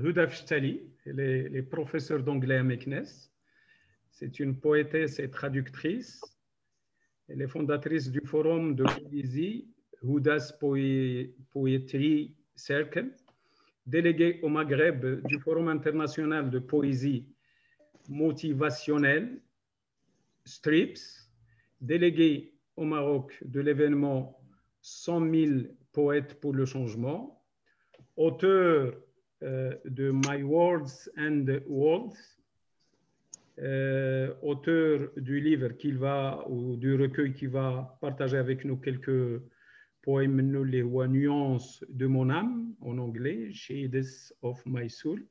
Huda Ftali, elle est professeure d'anglais à Meknes. C'est une poétesse et traductrice. Elle est fondatrice du forum de poésie Huda's Poetry Circle, déléguée au Maghreb du Forum international de poésie motivationnelle Strips, déléguée au Maroc de l'événement 100 000 poètes pour le changement, auteur de My Words and Worlds, auteur du livre ou du recueil qui va partager avec nous quelques poèmes, les nuances de mon âme en anglais, Shades of My Soul.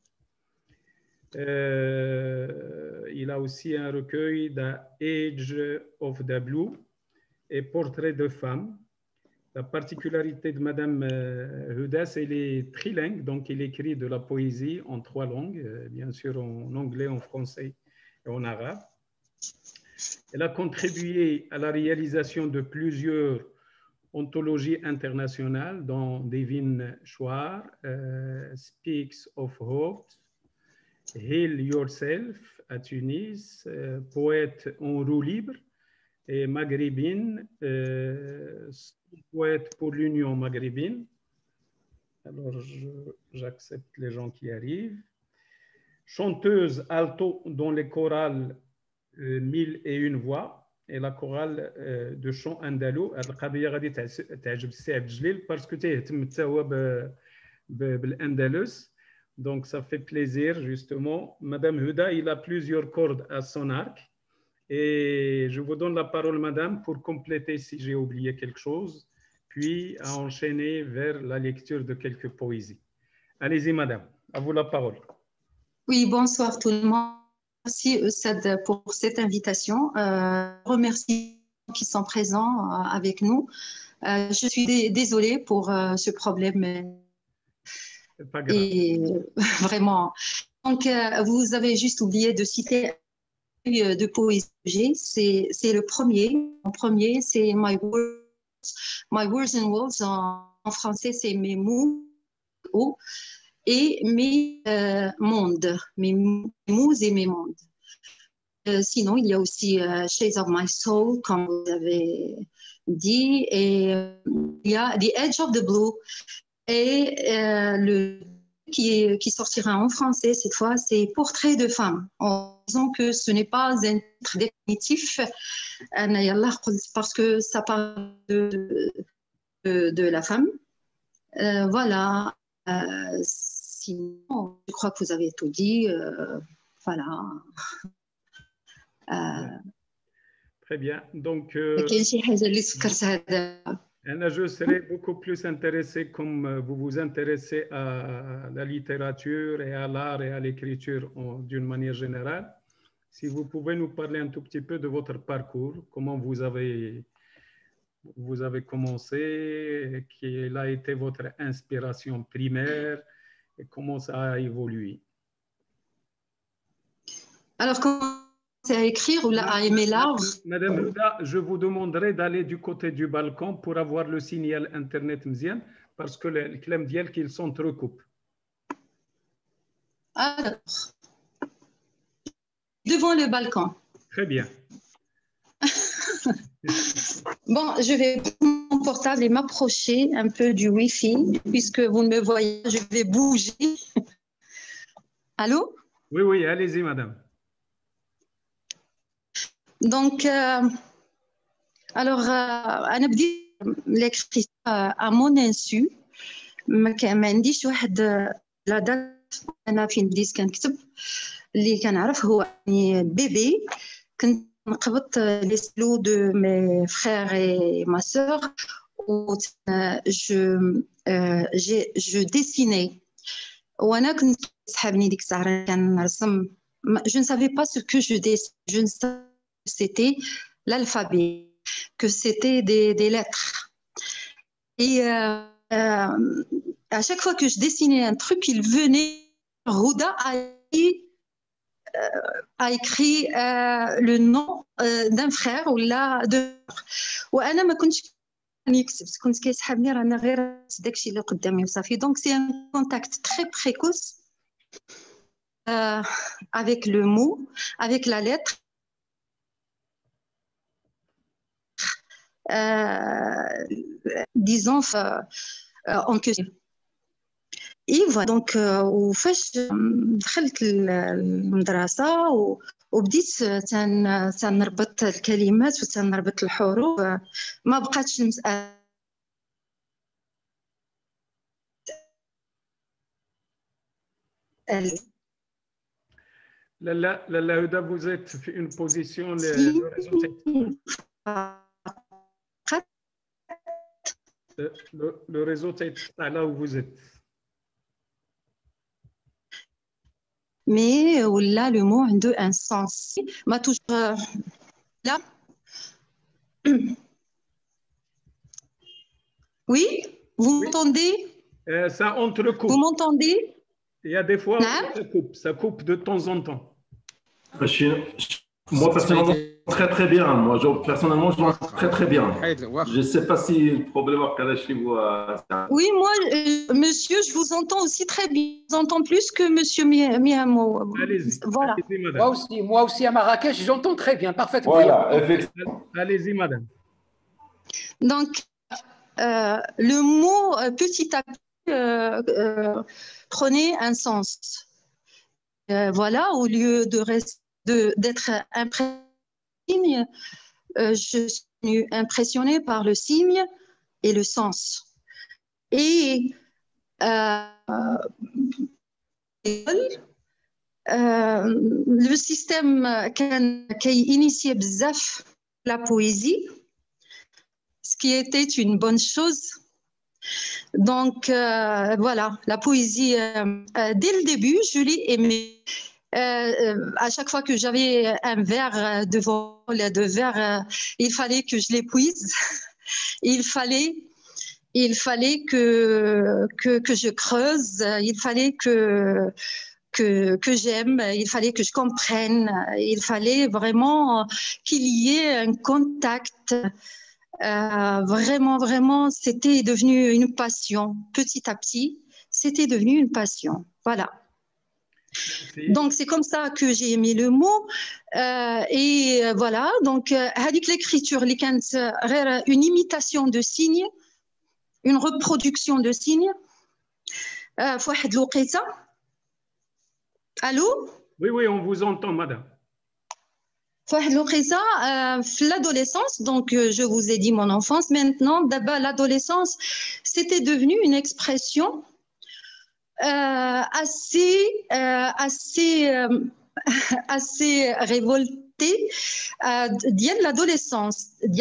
Il a aussi un recueil The Age of the Blue et Portrait de femme. La particularité de Madame Huda, c'est qu'elle est trilingue, donc elle écrit de la poésie en 3 langues, bien sûr en anglais, en français et en arabe. Elle a contribué à la réalisation de plusieurs anthologies internationales, dont Divine Choir, Speaks of Hope, Heal Yourself à Tunis, poète en roue libre, et maghrébine, poète pour l'Union maghrébine. Alors, j'accepte les gens qui arrivent. Chanteuse alto dans les chorales 1001 voix et la chorale de chant andalou. القضية غادي تعجب السي عبد الجليل parce que تيهتم حتى هو بالأندلس. Donc, ça fait plaisir, justement. Madame Huda, il a plusieurs cordes à son arc. Et je vous donne la parole, madame, pour compléter si j'ai oublié quelque chose, puis à enchaîner vers la lecture de quelques poésies. Allez-y, madame, à vous la parole. Oui, bonsoir tout le monde. Merci, Eussad, pour cette invitation. Je remercie ceux qui sont présents avec nous. Je suis désolée pour ce problème. Pas grave. Et vraiment. Donc, vous avez juste oublié de citer de poésie. C'est le premier. En premier, c'est My Words and Worlds. En français, c'est mes mots et mes mondes, mes mots et mes mondes. Sinon, il y a aussi Shades of My Soul, comme vous avez dit, et il y a The Edge of the Blue. Et le qui sortira en français cette fois, c'est Portrait de femme, en disant que ce n'est pas un titre définitif, parce que ça parle de la femme. Voilà. Sinon, je crois que vous avez tout dit. Voilà. Très bien. Donc, je serais beaucoup plus intéressé, comme vous vous intéressez à la littérature et à l'art et à l'écriture d'une manière générale. Si vous pouvez nous parler un tout petit peu de votre parcours, comment vous avez commencé, quelle a été votre inspiration primaire et comment ça a évolué. Alors, comment à écrire ou à aimer l'art? Madame Huda, je vous demanderai d'aller du côté du balcon pour avoir le signal internet mzien parce que les clés diel qu'ils s'entrecoupent. Alors, devant le balcon. Très bien. Bon, je vais prendre mon portable et m'approcher un peu du Wi-Fi puisque vous me voyez, je vais bouger. Allô? Oui, oui, allez-y, madame. Donc, alors, أنا بديت l'écriture à mon insu. ما عنديش واحد لا دات أنا فين بديت كنكتب اللي كنعرف هو بيبي كنت نقبط لي ستلو دو مي فرير اي ما سور و جو ديسيني وانا كنت صحابني ديك الساعه كنرسم. Je ne savais pas ce que je dessinais. Je ne savais que c'était l'alphabet, que c'était des lettres. Et à chaque fois que je dessinais un truc, il venait. Huda a écrit le nom d'un frère ou là de. وأنا ما كنتش نكتب كنت كيسحبني رانا غير داكشي اللي قدامي وصافي. Donc c'est un contact très précoce avec le mot, avec la lettre. Disons en question. ايوا دونك وفاش دخلت المدرسه وبديت تنربط الكلمات وتنربط الحروف ما بقاتش المساله لا هدى vous êtes في une position le réseau est là où vous êtes. Mais là, le mot a un sens. Ma touche là. Oui, vous m'entendez? Ça entrecoupe. Vous m'entendez? Il y a des fois où ça coupe de temps en temps. Moi, personnellement, très bien. Moi, personnellement, je vois très bien. Je ne sais pas si le problème est chez vous. Oui, moi, monsieur, je vous entends aussi très bien. Je vous entends plus que monsieur Miamo. Allez-y. Voilà. Allez-y, moi aussi à Marrakech, j'entends très bien, parfaitement. Voilà, allez-y, madame. Donc, le mot petit à petit prenait un sens. Voilà, au lieu d'être impressionné, je suis impressionnée par le signe et le sens. Et le système qui initiait bzaf la poésie, ce qui était une bonne chose. Donc voilà, la poésie, dès le début, je l'ai aimée. À chaque fois que j'avais un verre devant le verre, il fallait que je l'épuise. Il fallait que je creuse. Il fallait que j'aime. Il fallait que je comprenne. Il fallait vraiment qu'il y ait un contact. Vraiment, c'était devenu une passion. Petit à petit, c'était devenu une passion. Voilà. Donc c'est comme ça que j'ai aimé le mot et voilà donc avec l'écriture une imitation de signes, une reproduction de signes. فواحد الوقيته allô? Oui, on vous entend, madame. فواحد الوقيته في l'adolescence, donc je vous ai dit mon enfance, maintenant d'abord l'adolescence, c'était devenu une expression assez révoltée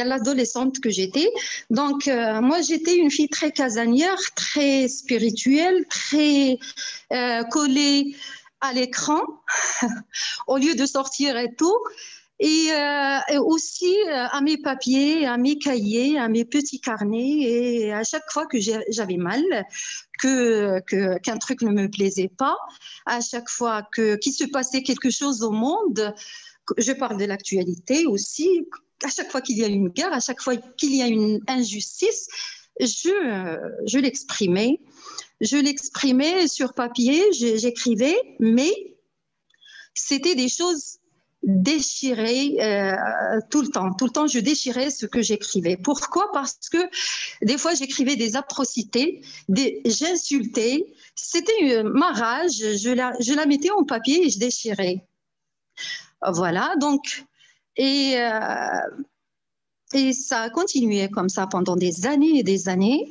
l'adolescente que j'étais. Donc moi j'étais une fille très casanière, très spirituelle, très collée à l'écran au lieu de sortir et tout. Et aussi à mes papiers, à mes cahiers, à mes petits carnets. Et à chaque fois que j'avais mal, qu'un truc ne me plaisait pas, à chaque fois qu'il se passait quelque chose au monde, je parle de l'actualité aussi, à chaque fois qu'il y a une guerre, à chaque fois qu'il y a une injustice, je l'exprimais. Je l'exprimais sur papier, j'écrivais, mais c'était des choses déchirées tout le temps je déchirais ce que j'écrivais. Pourquoi? Parce que des fois j'écrivais des atrocités, j'insultais, c'était ma rage, je la mettais en papier et je déchirais. Voilà, donc et ça a continué comme ça pendant des années et des années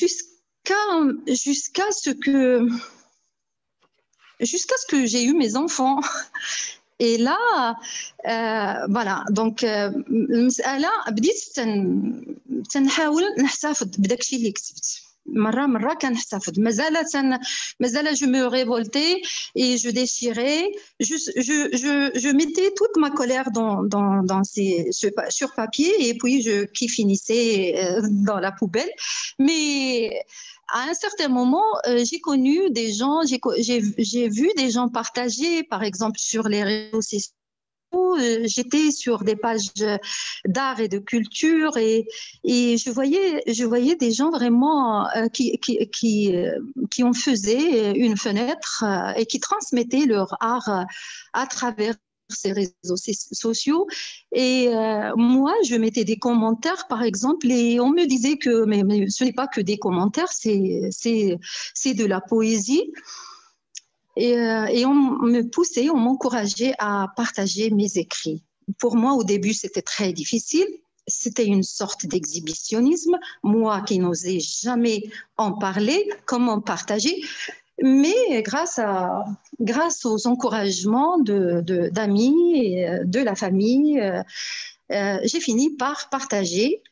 jusqu'à ce que j'ai eu mes enfants. Et là, voilà, donc المسألة بديت تنحاول نحتفظ بداك الشيء اللي كتبت. مرة كنحتفظ مازال je me révoltais et je déchirais, je mettais toute ma colère sur papier et puis qui finissait dans la poubelle. Mais à un certain moment, j'ai connu des gens, j'ai vu des gens partager, par exemple, sur les réseaux sociaux, j'étais sur des pages d'art et de culture et je voyais des gens vraiment qui en faisaient une fenêtre et qui transmettaient leur art à travers ces réseaux sociaux. Et moi, je mettais des commentaires, par exemple, et on me disait que mais ce n'est pas que des commentaires, c'est de la poésie. Et on me poussait, on m'encourageait à partager mes écrits. Pour moi, au début, c'était très difficile. C'était une sorte d'exhibitionnisme. Moi qui n'osais jamais en parler, comment partager. Mais grâce aux encouragements d'amis et de la famille, j'ai fini par partager.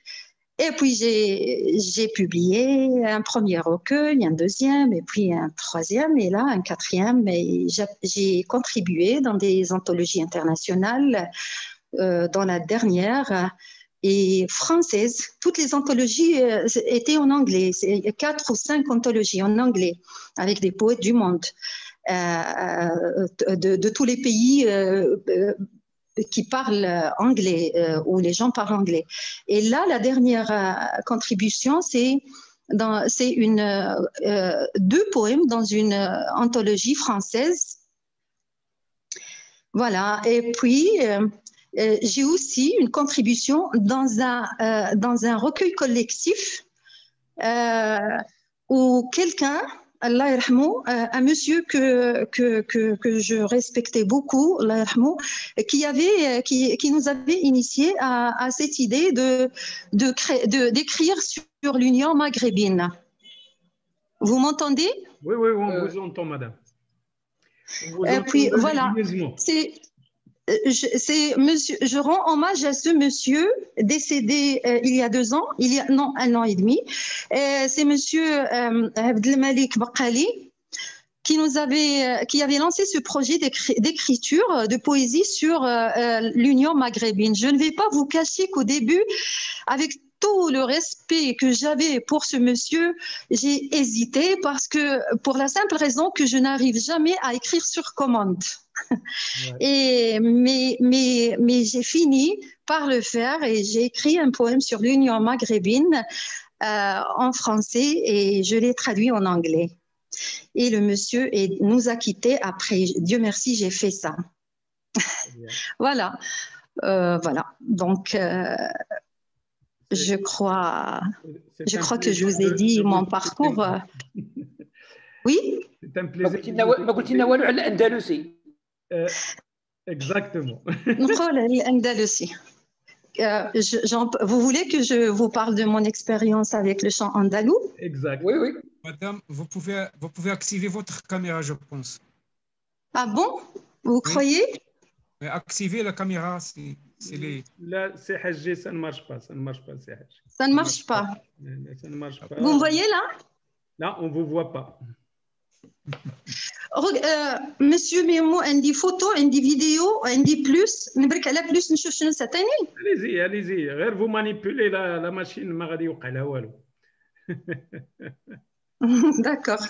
Et puis, j'ai publié un premier recueil, un deuxième, et puis un troisième, et là, un quatrième. Et j'ai contribué dans des anthologies internationales, dans la dernière, et française. Toutes les anthologies étaient en anglais. C'est 4 ou 5 anthologies en anglais, avec des poètes du monde, de tous les pays qui parlent anglais, où les gens parlent anglais. Et là, la dernière contribution, c'est 2 poèmes dans une anthologie française. Voilà. Et puis, j'ai aussi une contribution dans un recueil collectif où quelqu'un, Allah yarhamou, un monsieur que je respectais beaucoup, Allah yarhamou, qui nous avait initié à cette idée d'écrire sur l'Union maghrébine. Vous m'entendez? Oui, on vous entend, madame. Et puis voilà, je rends hommage à ce monsieur décédé il y a 2 ans, 1 an et demi. C'est monsieur Abdelmalik Bakali qui avait lancé ce projet d'écriture, de poésie sur l'Union maghrébine. Je ne vais pas vous cacher qu'au début, avec tout le respect que j'avais pour ce monsieur, j'ai hésité pour la simple raison que je n'arrive jamais à écrire sur commande. Ouais. Mais j'ai fini par le faire et j'ai écrit un poème sur l'Union maghrébine en français et je l'ai traduit en anglais. Et le monsieur nous a quittés après. Dieu merci, j'ai fait ça. Voilà. Donc, je crois que je vous ai dit mon parcours. Oui? C'est un plaisir. Exactement. Vous voulez que je vous parle de mon expérience avec le chant andalou? Exact. Oui. Madame, vous pouvez activer votre caméra, je pense. Ah bon? Vous croyez? Mais activer la caméra, Là, c'est Hajj, ça ne marche pas. Ça ne marche pas, c'est Hajj. Ça ne marche pas. Ça ne marche pas. Vous me voyez là? Là, on ne vous voit pas. Monsieur Memo, on dit photo, on dit vidéo, on dit plus. Allez-y. Vous manipulez la machine. D'accord.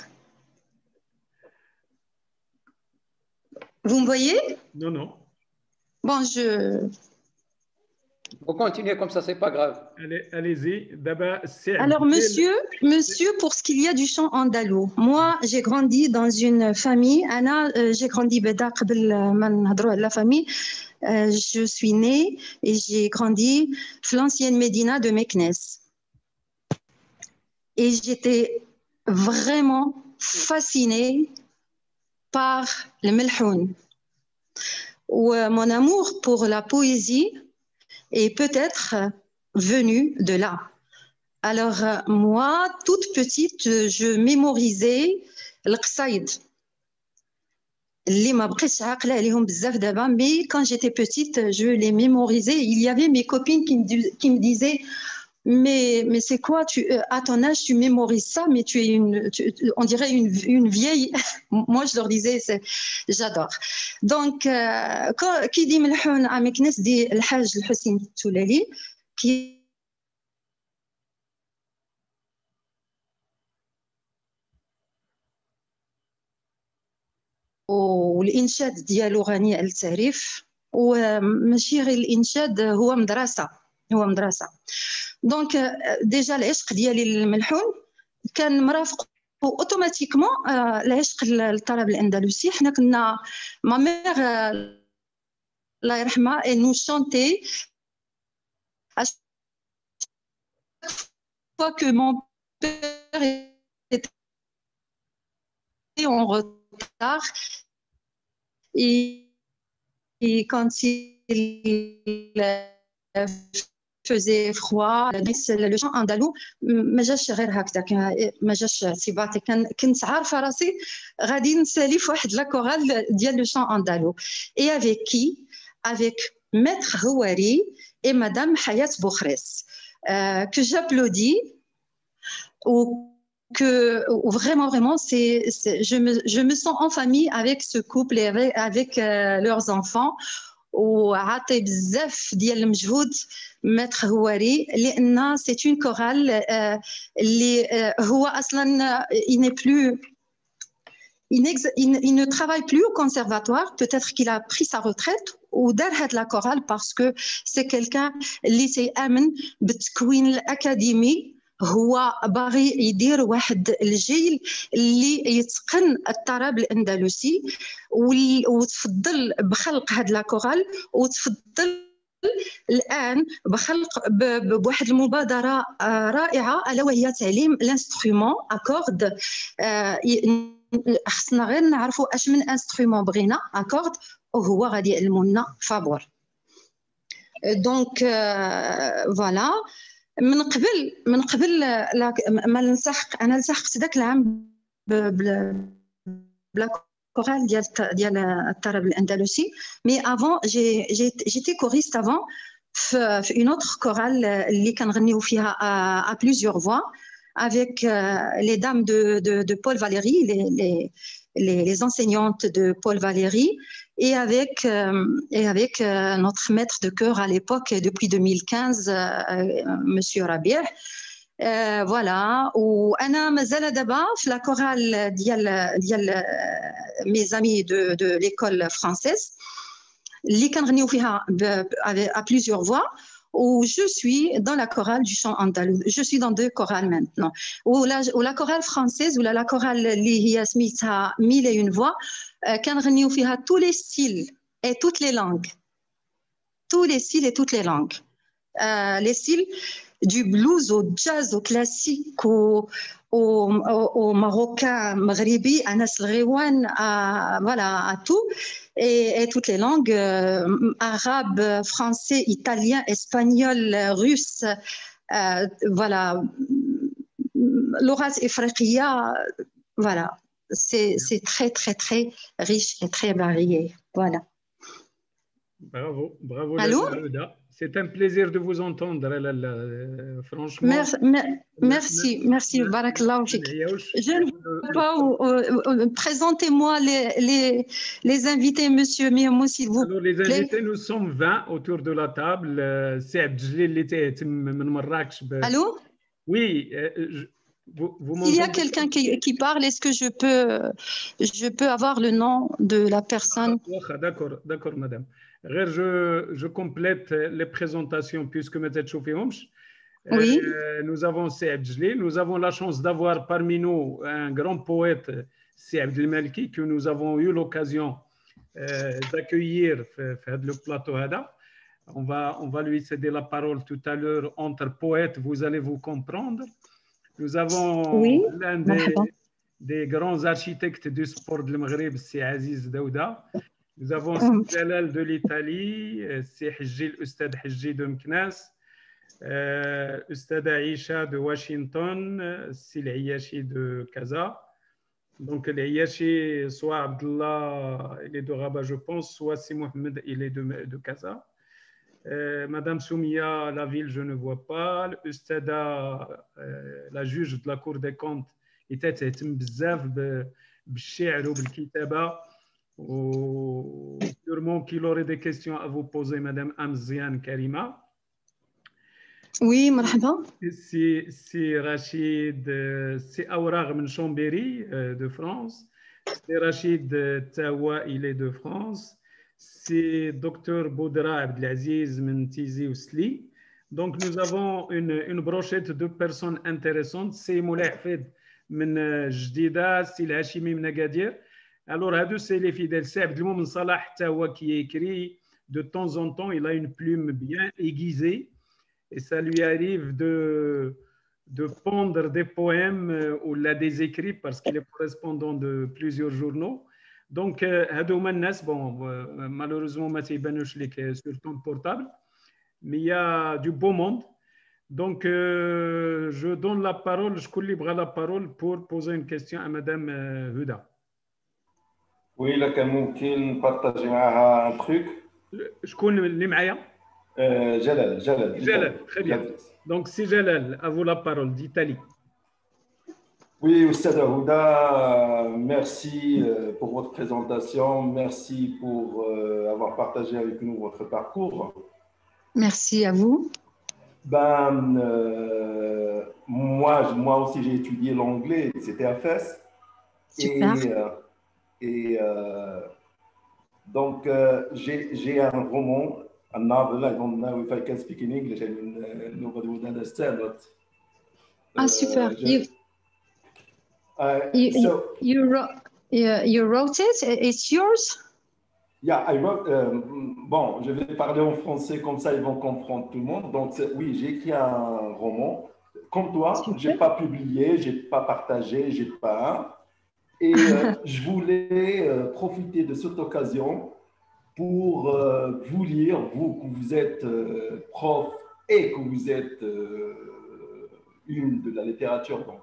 Vous me voyez? Non. Bon, Vous continuez comme ça, c'est pas grave. Allez-y. Alors, monsieur, pour ce qu'il y a du chant andalou, moi, j'ai grandi dans une famille. J'ai grandi la famille. Je suis née et j'ai grandi dans l'ancienne Médina de Meknes. Et j'étais vraiment fascinée par le melhoun. Ou mon amour pour la poésie est peut-être venu de là. Alors, moi, toute petite, je mémorisais l'qsaïd. Mais quand j'étais petite, je les mémorisais. Il y avait mes copines qui me disaient mais c'est quoi, à ton âge, tu mémorises ça, mais on dirait une vieille. Moi, je leur disais, j'adore. Donc, qui dit Melhoun à Meknes dit El Hajj El Hussein Toulali, qui والإنشاد ديالو غني التعريف وماشي غير الانشاد، هو مدرسه. دونك ديجا العشق ديالي للملحون كان مرافق اوتوماتيكمون العشق للطرب الاندلسي. حنا كنا ما ميغ الله يرحمها et nous chantait à chaque fois que mon père était en retard et quand il faisait froid le chant andalou ما جاش غير هكذاك، ما جاش صباطي. كنت عارفه راسي غادي نسالي في واحد لا كورال ديال لو شان اندالو. et avec qui avec maître Houari et madame Hayat Boukhres que j'applaudis ou que vraiment je me sens en famille avec ce couple et avec leurs enfants. وعطي بزاف ديال المجهود ماتر هواري لان سي اون كورال اللي هو اصلا il ne travaille plus au conservatoire, peut-être qu'il a pris sa retraite ou دار هاد la chorale parce que c'est quelqu'un اللي تيامن بالتكوين الاكاديمي. هو باغي يدير واحد الجيل اللي يتقن الطرب الاندلسي وتفضل بخلق هاد لا كورال، وتفضل الان بخلق بواحد المبادره رائعه الا وهي تعليم الانسترومون اكورد. خصنا غير نعرفوا اش من انسترومون بغينا اكورد وهو غادي يعلمونا فابور. دونك فوالا من قبل ما نلتحق، انا التحقت ذاك العام بلا كورال ديال الطرب الاندلسي. مي افون جيتي كوريست افون في اون اوتر كورال اللي كنغنيو فيها ا بليزيور فوا avec les dames de Paul Valéry, les enseignantes de Paul Valéry, et avec notre maître de chœur à l'époque, depuis 2015, Monsieur Rabier. Voilà. وأنا مازال دابا في لا كورال ديال mes amis de l'école française اللي كنغنيو فيها à plusieurs voix. Où je suis dans la chorale du chant andalou. Je suis dans 2 chorales maintenant. Ou la chorale française ou la chorale اللي هي سميتها 1001 voix كنغنيو فيها tous les styles et toutes les langues. Tous les styles et toutes les langues. Les styles du blues au jazz au classique au marocain, maghribi, Anas al-Ghiwan, voilà, à tout. Et toutes les langues, arabe, français, italien, espagnol, russe, voilà, l'orat ifriqiya, voilà, c'est très très très riche et très varié, voilà. Bravo. Allô? C'est un plaisir de vous entendre, franchement. Merci, barakallahu fik. Je ne veux pas, présentez-moi les invités, monsieur Mihmo, s'il vous plaît. Alors, les invités, nous sommes 20 autour de la table. C'est Abdjelil Allô? Oui, vous S'il y a quelqu'un qui parle, est-ce que je peux avoir le nom de la personne? D'accord, madame. Je complète les présentations puisque oui. Nous avons Saïd Djli, nous avons la chance d'avoir parmi nous un grand poète, Saïd Malki, que nous avons eu l'occasion d'accueillir sur le plateau. On va lui céder la parole tout à l'heure. Entre poètes, vous allez vous comprendre. Nous avons l'un des grands architectes du sport de Maghreb, c'est Aziz Daouda. Nous avons Jalal de l'Italie, c'est Ustad Hajji de Mknas, Ustad Aïcha de Washington, c'est l'Ayashi de Casa. Donc l'Ayashi, soit Abdullah, il est de Rabat, je pense, soit c'est Mohamed, il est de Casa. Madame Soumia, la ville, je ne vois pas. Ustada, la juge de la Cour des comptes, était bzaf b'shi'r ou b'kitaba. Sûrement qu'il aurait des questions à vous poser, Madame Amzian Karima. Oui, marhaba. C'est Rachid, c'est Aourag من Chambéry de France. C'est Rachid Tawa, il est de France. c'est Dr Boudra Abdelaziz Tizi Ousli. Donc, nous avons une brochette de personnes intéressantes. C'est Moulay Hafid من جديدة, c'est Hachimi من Agadir. Alors, هادو c'est les fidèles. C'est Abdelmoumen Salah حتى هو qui écrit de temps en temps. Il a une plume bien aiguisée et ça lui arrive de pondre des poèmes ou là des écrits parce qu'il est correspondant de plusieurs journaux. Donc, هادوما الناس, bon, malheureusement, ما تيبانوش لك sur ton portable, mais il y a du beau monde. Donc, je donne la parole, je libre la parole pour poser une question à Madame Huda. Oui, là, كان ممكن partager معها un truc. شكون اللي معايا؟ Jalal. Très bien. Donc, c'est Jalal, à vous la parole, d'Italie. Oui, Oustaz Houda, merci pour votre présentation. Merci pour avoir partagé avec nous votre parcours. Merci à vous. Moi aussi, j'ai étudié l'anglais, c'était à Fès. Super. Donc, j'ai un roman, a novel. I don't know if I can speak in English. I mean, nobody would understand. But, super. So you wrote it? It's yours? Yeah, I wrote. Bon, je vais parler en français comme ça, ils vont comprendre tout le monde. Donc, oui, j'ai écrit un roman. Comme toi, je n'ai pas publié, je n'ai pas partagé, je n'ai pas. Et je voulais profiter de cette occasion pour vous lire, vous, que vous êtes prof et que vous êtes une de la littérature, donc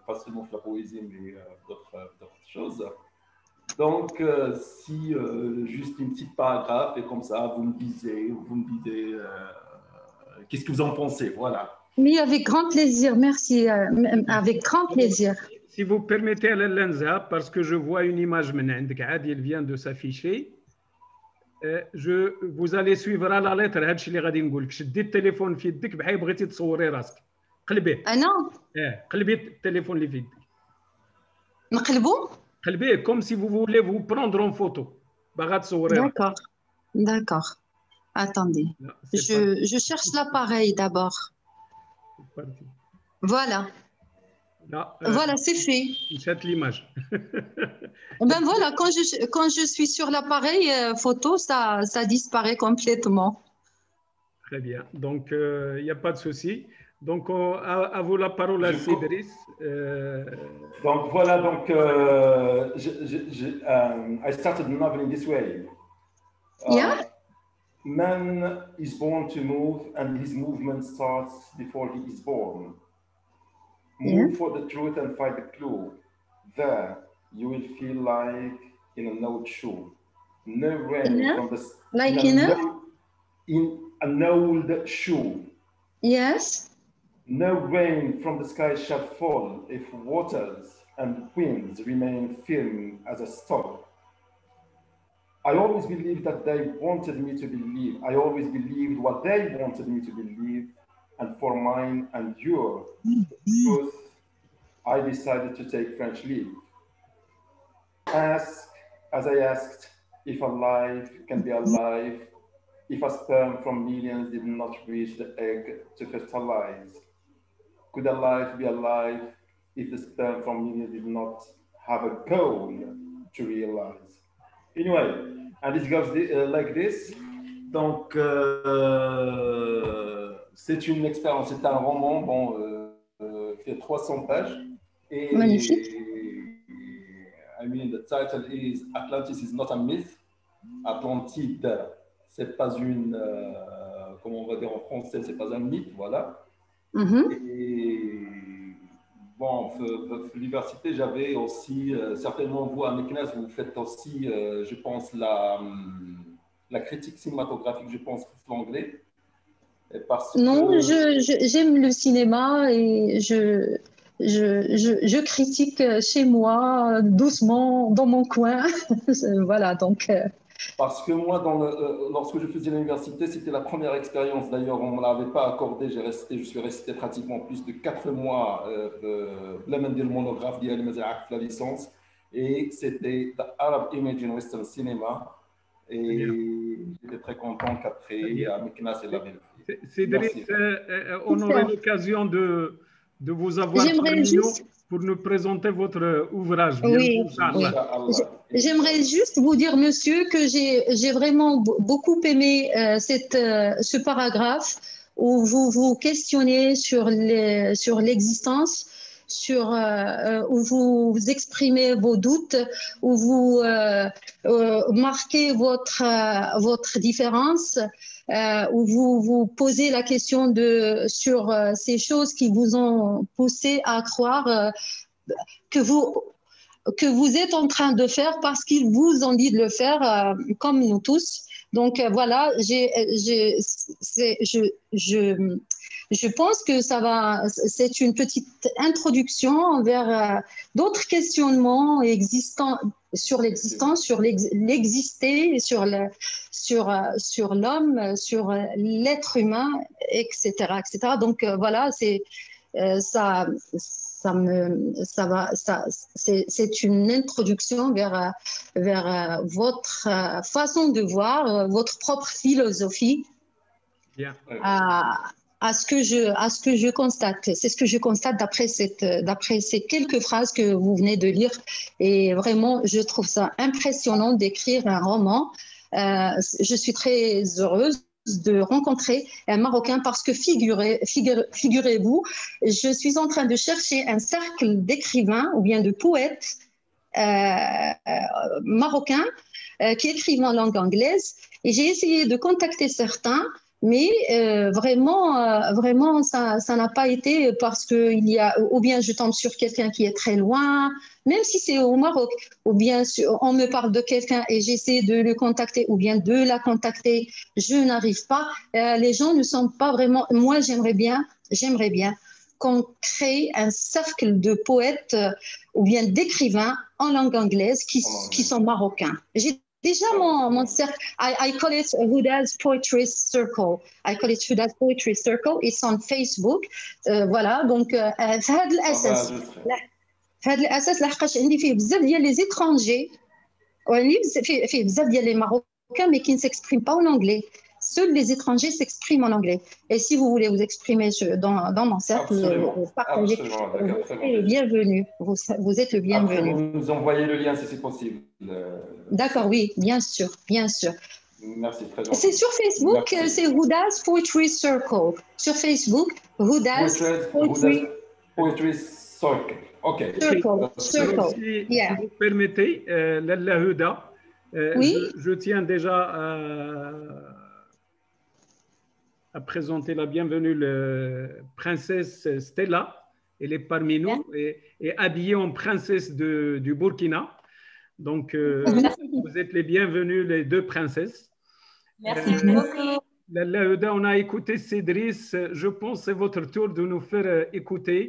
pas seulement la poésie, mais d'autres choses. Donc, si juste une petite paragraphe et comme ça, vous me disiez qu'est-ce que vous en pensez, voilà. Oui, avec grand plaisir, merci, avec grand plaisir. Si vous permettez à Lenza, parce que je vois une image maintenant, elle vient de s'afficher. Vous allez suivre à la lettre هادشي اللي غادي نقول لك. شدي التليفون في يدك بحال بغيتي تصوري راسك. قلبيه. انا؟ قلبي التليفون اللي في يدك. نقلبو؟ قلبيه comme si vous voulez vous prendre en photo. باغا تصوري راسك. D'accord. Attendez. Je cherche l'appareil d'abord. Voilà. Là, voilà, c'est fait. Cette l'image. Ben voilà, quand je suis sur l'appareil photo, ça disparaît complètement. Très bien. Donc, il n'y a pas de souci. Donc, à vous la parole à Cédric. Donc, voilà. Donc, I started the novel in this way. Yeah. Man is born to move, and his movement starts before he is born. Move for the truth and find the clue. There, you will feel like in an old shoe. No rain from the like in an old shoe. Yes. No rain from the sky shall fall if waters and winds remain firm as a stone. I always believed that they wanted me to believe. I always believed what they wanted me to believe. And for mine and your truth, I decided to take French leave. Ask, as I asked, if a life can be alive, if a sperm from millions did not reach the egg to fertilize. Could a life be alive if the sperm from millions did not have a goal to realize? Anyway, and this goes like this. Donc, c'est une expérience, c'est un roman, bon, fait 300 pages. Et, magnifique. I mean, the title is Atlantis is not a myth. Atlantide, c'est pas une, comment on va dire en français, c'est pas un mythe, voilà. Et bon, à l'université, j'avais aussi, certainement vous à Meknes, vous faites aussi, je pense, la critique cinématographique, je pense, l'anglais. Non, j'aime le cinéma et je critique chez moi, doucement, dans mon coin. Voilà, donc... Parce que moi, lorsque je faisais l'université, c'était la première expérience. D'ailleurs, on ne me l'avait pas accordé. Je suis resté pratiquement plus de 4 mois, le monographe de la licence. Et c'était The Arab Image in Western Cinema. Et j'étais très content qu'après, Meknas et la belle fille. Cédric, on aurait l'occasion de vous avoir parmi nous pour nous présenter votre ouvrage. Oui, oui. J'aimerais juste vous dire, monsieur, que j'ai vraiment beaucoup aimé ce paragraphe où vous vous questionnez sur l'existence, où vous exprimez vos doutes, où vous marquez votre différence, où vous posez la question sur ces choses qui vous ont poussé à croire que vous êtes en train de faire parce qu'ils vous ont dit de le faire, comme nous tous. Donc voilà, je pense que c'est une petite introduction vers d'autres questionnements existants sur l'existence, sur l'exister, sur l'homme, sur l'être humain, etc., etc. Donc voilà, c'est une introduction vers votre façon de voir, votre propre philosophie. Bien. À ce que je constate. C'est ce que je constate d'après ces quelques phrases que vous venez de lire. Et vraiment, je trouve ça impressionnant d'écrire un roman. Je suis très heureuse de rencontrer un Marocain parce que figurez-vous, je suis en train de chercher un cercle d'écrivains ou bien de poètes marocains qui écrivent en langue anglaise, et j'ai essayé de contacter certains, mais vraiment ça n'a pas été parce que ou bien je tombe sur quelqu'un qui est très loin, même si c'est au Maroc, ou bien on me parle de quelqu'un et j'essaie de le contacter ou bien de la contacter, je n'arrive pas. Les gens ne sont pas vraiment. Moi, j'aimerais bien qu'on crée un cercle de poètes ou bien d'écrivains en langue anglaise qui sont marocains. J'ai déjà mon cercle. I call it Huda's Poetry Circle. I call it Huda's Poetry Circle. It's on Facebook. Voilà. Donc, في هذا الاساس لحقاش عندي فيه بزاف ديال لي زيترونجي وعندي فيه بزاف ديال لي ماروكان mais qui ne s'expriment pas en anglais. Seuls les étrangers s'expriment en anglais. Et si vous voulez vous exprimer dans mon cercle, partagez. Vous êtes le bienvenu. Vous êtes le bienvenu. Après, vous nous envoyez le lien si c'est possible. D'accord, oui, bien sûr, bien sûr. Merci, très gentil. C'est sur Facebook, c'est Huda's Poetry Circle. Sur Facebook, Huda's Poetry Circle. OK. Circle. Si vous permettez, Lalla Huda, oui? je tiens déjà à présenter la bienvenue, la princesse Stella. Elle est parmi nous et habillée en princesse du Burkina. Donc, vous êtes les bienvenus, les deux princesses. Merci beaucoup. Lalla Huda, on a écouté Cédric. Je pense que c'est votre tour de nous faire écouter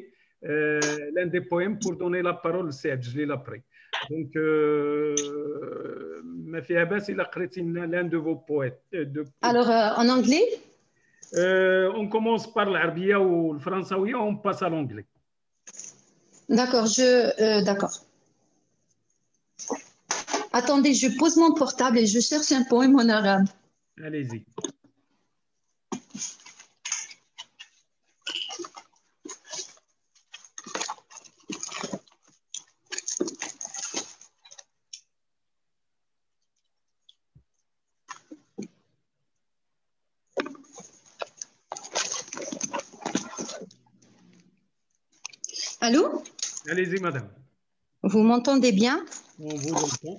l'un des poèmes pour donner la parole à Saad Jalil après. Donc, ما فيها باس إلا قريتي l'un de vos poètes. Alors, en anglais? On commence par l'Arabia ou le Françaoui, on passe à l'anglais. D'accord, d'accord. Attendez, je pose mon portable et je cherche un poème en arabe. Allez-y. Allô? Allez-y, madame. Vous m'entendez bien? On vous entend.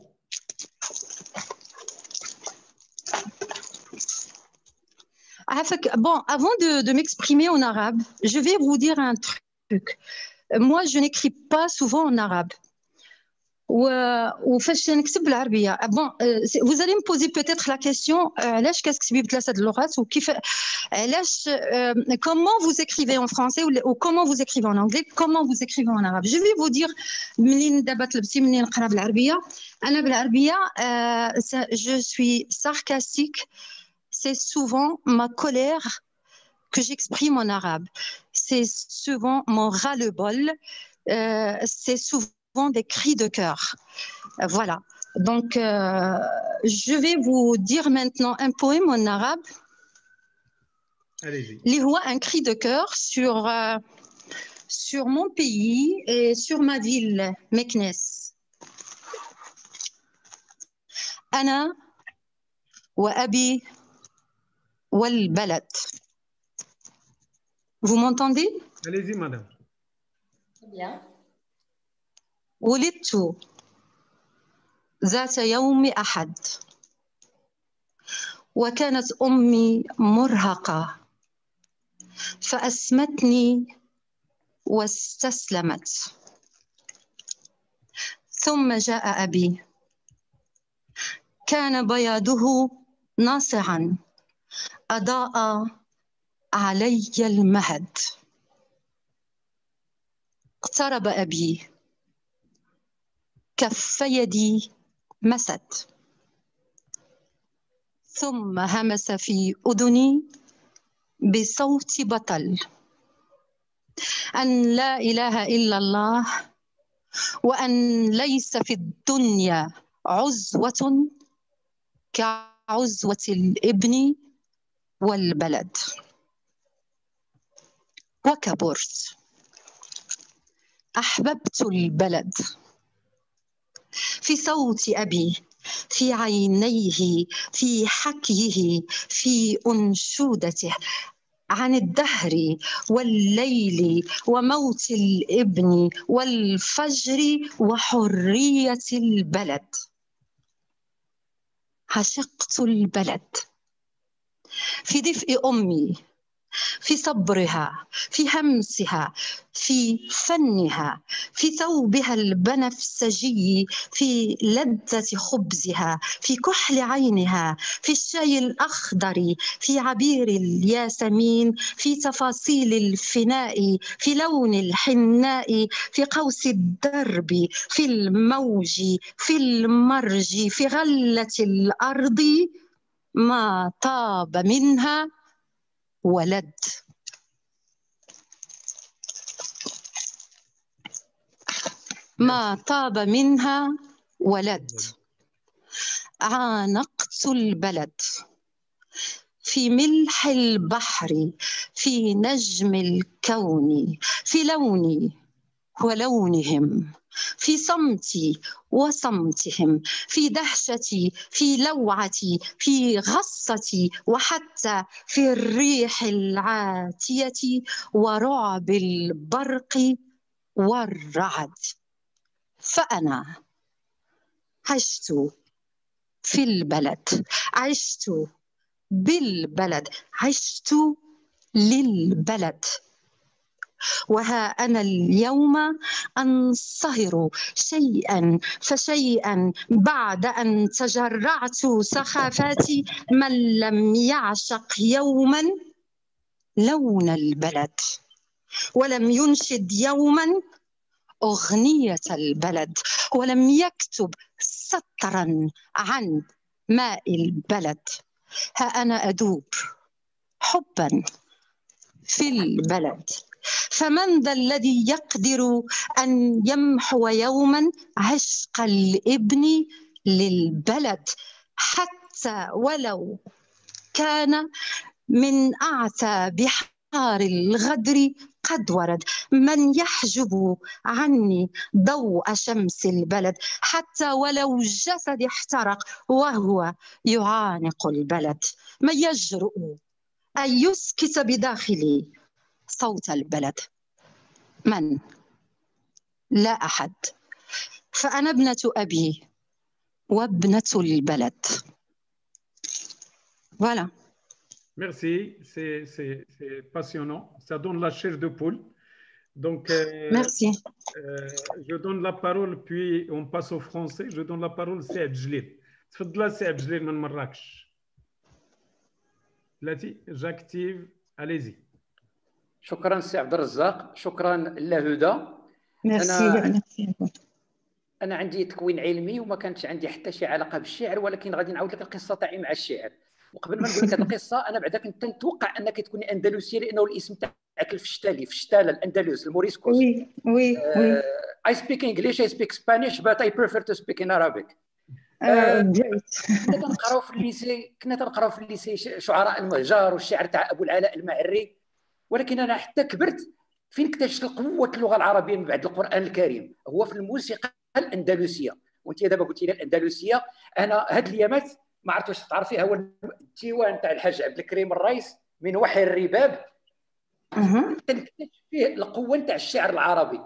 Bon, avant de m'exprimer en arabe, je vais vous dire un truc. Moi, je n'écris pas souvent en arabe. وفاش نكتب بالعربيه bon vous allez me poser peut-être la question علاش كتكتبي بثلاثه اللغات وكيف علاش comment vous écrivez en français ou comment vous écrivez en anglais, comment vous écrivez en arabe. Je vais vous dire منين دابا طلبتي مني نقرا بالعربيه. انا بالعربيه je suis sarcastique. C'est souvent ma colère que j'exprime en arabe. C'est souvent mon ras-le-bol. C'est souvent souvent des cris de cœur. Voilà. Donc, je vais vous dire maintenant un poème en arabe. Allez-y. اللي هو un cri de cœur sur mon pays et sur ma ville, Meknès. أنا وأبي والبلد. Vous m'entendez? Allez-y, madame. Bien. ولدت ذات يوم أحد وكانت أمي مرهقة فأسمتني واستسلمت ثم جاء أبي كان بياضه ناصعا أضاء علي المهد اقترب أبي كف يدي مست ثم همس في أذني بصوت بطل أن لا إله إلا الله وأن ليس في الدنيا عزوة كعزوة الابن والبلد. وكبرت أحببت البلد في صوت أبي في عينيه في حكيه في أنشودته عن الدهر والليل وموت الابن والفجر وحرية البلد. عشقت البلد في دفء أمي في صبرها في همسها في فنها في ثوبها البنفسجي في لذة خبزها في كحل عينها في الشاي الأخضر في عبير الياسمين في تفاصيل الفناء في لون الحناء في قوس الدرب في الموج في المرج في غلة الأرض ما طاب منها ولد. ما طاب منها ولد. عانقت البلد في ملح البحر في نجم الكون في لوني ولونهم في صمتي وصمتهم في دهشتي في لوعتي في غصتي وحتى في الريح العاتية ورعب البرق والرعد. فأنا عشت في البلد عشت بالبلد عشت للبلد وها أنا اليوم أنصهر شيئا فشيئا بعد أن تجرعت سخافات من لم يعشق يوما لون البلد ولم ينشد يوما أغنية البلد ولم يكتب سطرا عن ماء البلد. ها أنا أدوب حبا في البلد فمن ذا الذي يقدر أن يمحو يوما عشق الابن للبلد حتى ولو كان من أعتى بحار الغدر قد ورد من يحجب عني ضوء شمس البلد حتى ولو جسد احترق وهو يعانق البلد. من يجرؤ أن يسكت بداخلي صوت البلد؟ من؟ لا أحد. فأنا ابنة أبي وابنة البلد. Voilà. Merci, c'est passionnant. Ça donne la chair de poule. Donc, Merci. je donne la parole, puis on passe au français. Je donne la parole à Saïd Jlil. تفضل سعد جليل من مراكش. بلاتي j'active. Allez-y. شكرا سي عبد الرزاق، شكرا لهدى. انا عندي تكوين علمي وما كانتش عندي حتى شي علاقه بالشعر، ولكن غادي نعاود لك القصه تاعي مع الشعر. وقبل ما نقول لك هذه القصه انا بعدا كنت نتوقع انك تكوني اندلسيه، لانه الاسم تاعك الفشتالي، فشتاله الاندلس الموريسكوس. وي I speak English, I speak Spanish, but I prefer to speak in Arabic. كنا تنقراو في الليسي شعراء المهجر والشعر تاع ابو العلاء المعري، ولكن انا حتى كبرت فين اكتشفت قوه اللغه العربيه من بعد القران الكريم هو في الموسيقى الاندلسيه. وانت دابا قلتي لي الاندلسيه، انا هاد الايامات ما عرفت واش تعرفيها، هو الديوان تاع الحاج عبد الكريم الرئيس من وحي الرباب، تنكتشف فيه القوه تاع الشعر العربي.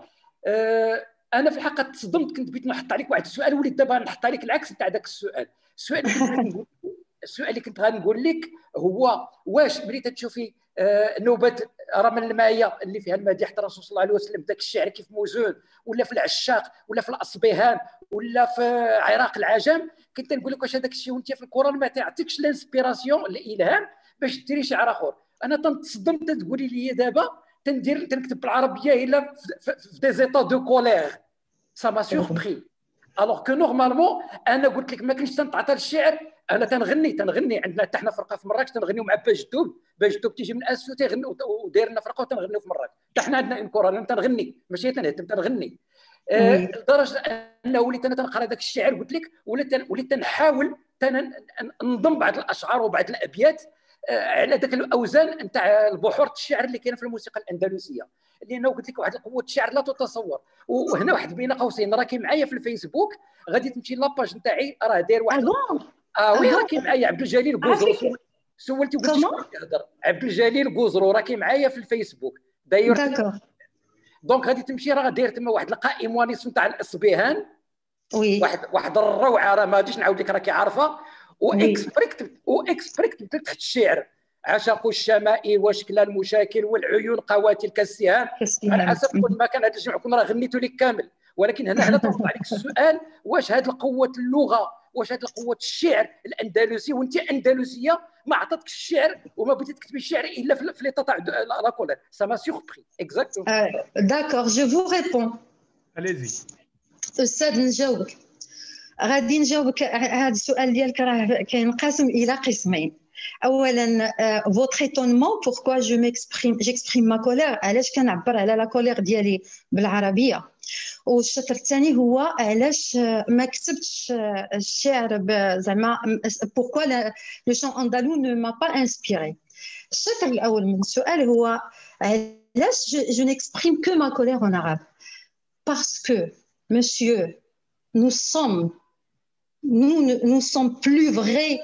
انا في الحقيقه تصدمت، كنت بغيت نحط عليك واحد السؤال وليت دابا نحط عليك العكس تاع داك السؤال. السؤال اللي كنت غنقول لك هو واش ملي تشوفي نوبه رمل المايه اللي فيها المديح الرسول صلى الله عليه وسلم، ذاك الشعر كيف موزون، ولا في العشاق، ولا في الاصبهان، ولا في عراق العجم، كنت نقول لك واش هذاك الشيء وانت في القران ما تعطيكش الانسبيراسيون الالهام باش ديري شعر اخر؟ انا تنتصدم تقولي لي دابا تنكتب بالعربيه الا في دي زيتا دو كولير. سا ما سوربري الوغ كو نورمالمون انا قلت لك ما كنتش تنتعطى الشعر. انا تنغني عندنا حتى حنا فرقه في مراكش تنغنيو مع باجدوب تيجي من اسفو تيغني وداير لنا فرقه وتنغنيو في مراكش. حتى حنا عندنا اون كورال تنغني ماشي تنهتم تنغني. لدرجه انه وليت انا تنقرا داك الشعر قلت لك وليت تنحاول ننظم بعض الاشعار وبعض الابيات على ذاك الاوزان نتاع البحور الشعر اللي كاين في الموسيقى الاندلسيه، لانه قلت لك واحد قوه الشعر لا تتصور. وهنا واحد بين قوسين راكي معايا في الفيسبوك، غادي تمشي لاباج نتاعي راه داير واحد وي راكي معايا عبد الجليل قوزرو. سولتي وقلت شكون كيهضر؟ عبد الجليل قوزرو راكي معايا في الفيسبوك داير. دونك غادي تمشي راه داير تما واحد القائمونيس نتاع الاصبهان، واحد الروعه راه ما غاديش نعاود لك راكي عارفه. واكسبريكت تحت الشعر عشقوا الشماء وشكل المشاكل والعيون قواتل كالسهام. على حسب كل ما كان هذا الجمع كون راه غنيتو لك كامل، ولكن هنا ترفع عليك السؤال واش هذه قوه اللغه، واش هذه قوه الشعر الاندلسي وانت اندلسيه ما عطاتكش الشعر وما بغيتي تكتبي الشعر الا في ليطا تاع لا كولير. سا ما سوربري اكزاكتومون. داكور جو فو ريبون. اليزي استاذ نجاوبك. غادي نجاوبك هذا السؤال ديالك راه كينقسم الى قسمين. اولا votre étonnement pourquoi j'exprime ma colère، علاش كنعبر على لا كولير ديالي بالعربيه. والشطر الثاني هو علاش ما كتبتش الشعر زعما pourquoi le chant andalou ne m'a pas inspiré. الشطر الاول من السؤال هو علاش je n'exprime que ma colère en arabe. Parce que monsieur nous sommes plus vrais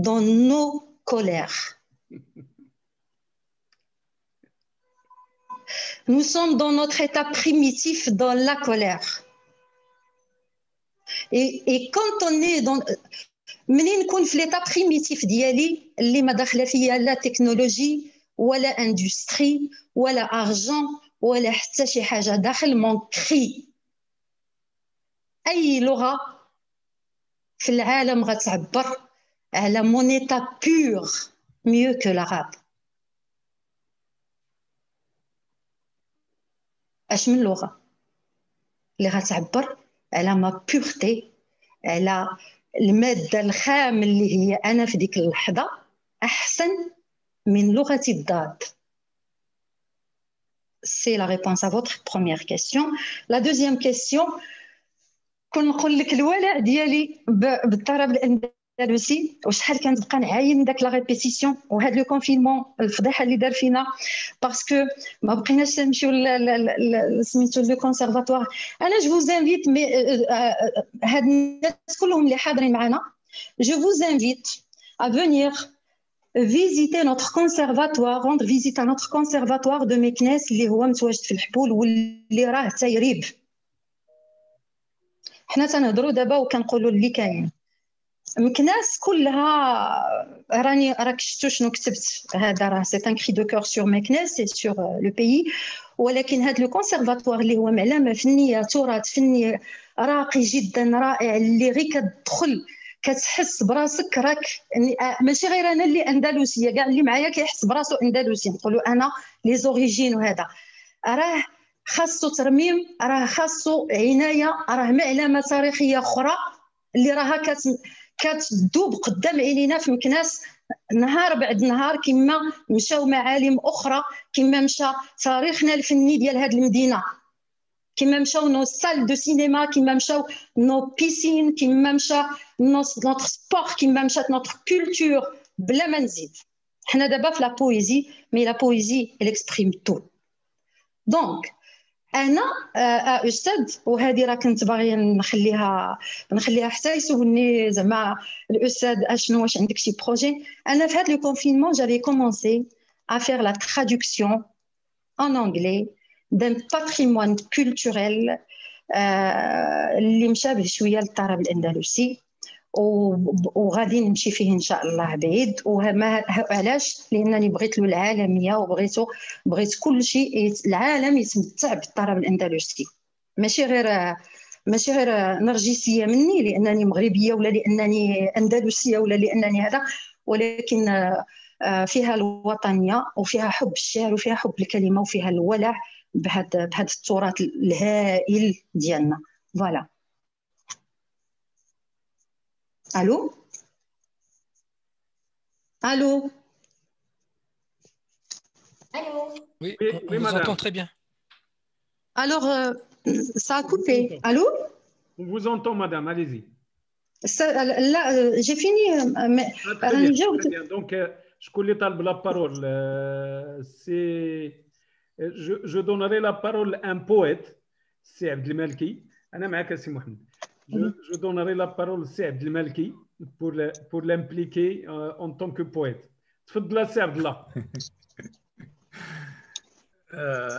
dans nos colères. Nous sommes dans notre état primitif dans la colère. Et quand on est dans منين نكون في l'état primitif ديالي اللي ما داخله فيا لا تكنولوجي ولا اندستري ولا ارجون ولا حتى شي حاجه داخل مون كري. اي لغه في العالم غتعبر على mon état pur mieux que l'arabe. اش من لغه اللي غتعبر على ما بيورتي، على الماده الخام اللي هي انا في ديك اللحظه احسن من لغه الضاد. C'est la réponse à votre première question. La deuxième question، كنقول لك الولاء ديالي بالطرب الاندلسي وشحال كنبقى نعاين داك لا ريبيتيسيون وهذا لو كونفينمون الفضيحه اللي دار فينا باسكو ما بقيناش نمشيو سميتو لو كونسيرفاتوار. انا جو فوز انفيت مي هاد الناس كلهم اللي حاضرين معنا جو فوز انفيت à venir visiter notre conservatoire, rendre visite à notre conservatoire de Meknès اللي هو متواجد في الحبول واللي راه تايريب. حنا تنهضروا دابا وكنقولوا اللي كاين. مكناس كلها راك شفتوا شنو كتبت، هذا راه سي ان كري دو كور سور مكناس سي سور لو بيي. ولكن هذا لو كونسيرفاتوار اللي هو معلمه فنيه تراث فني راقي جدا رائع اللي غير كتدخل كتحس براسك راك ماشي غير انا اللي اندلسيه، كاع اللي معايا كيحس براسو اندلسي. نقولوا انا لي زوريجين، وهذا راه خاصو ترميم، راه خاصو عنايه، راه معلمه تاريخيه اخرى اللي راها كتدوب قدام عينينا في مكناس نهار بعد نهار، كما مشاو معالم اخرى، كما مشى تاريخنا الفني ديال هذه المدينه. كيما مشاو نو سال دو سينما، كيما مشاو نو بيسين، كيما مشى نوتر سبور، كيما مشات نوتر كولتور، بلا ما نزيد. حنا دابا في لا بويزي، مي لا بويزي elle exprime tout. دونك انا استاذ، وهذه راه كنت باغيه نخليها حتى يسولني زعما الاستاذ اشنو واش عندك شي بروجي. انا في هذا لو كونفينمون جافي كومونسي à faire la traduction en anglais d'un patrimoine culturel اللي مشابه شويه للطرب الاندلسي، وغادي نمشي فيه ان شاء الله بعيد. وما علاش؟ لانني بغيت له العالميه، بغيت كل شيء العالم يتمتع بالطرب الاندلسي، ماشي غير نرجسيه مني لانني مغربيه ولا لانني اندلسيه ولا لانني هذا، ولكن فيها الوطنيه وفيها حب الشعر وفيها حب الكلمه وفيها الولع بهذا التراث الهائل ديالنا. فوالا. Allô? Allô? Allô? Oui, Oui, on oui, vous madame. entend très bien. Alors, ça a coupé. Allô? On vous entend, madame, allez-y. Là, j'ai fini. Mais, Très bien, très bien. Donc, je connais la parole. Je donnerai la parole à un poète, c'est Abdelmalki. Je donnerai la parole à Abdelmalki pour l'impliquer en tant que poète. تفضل سي عبد الله.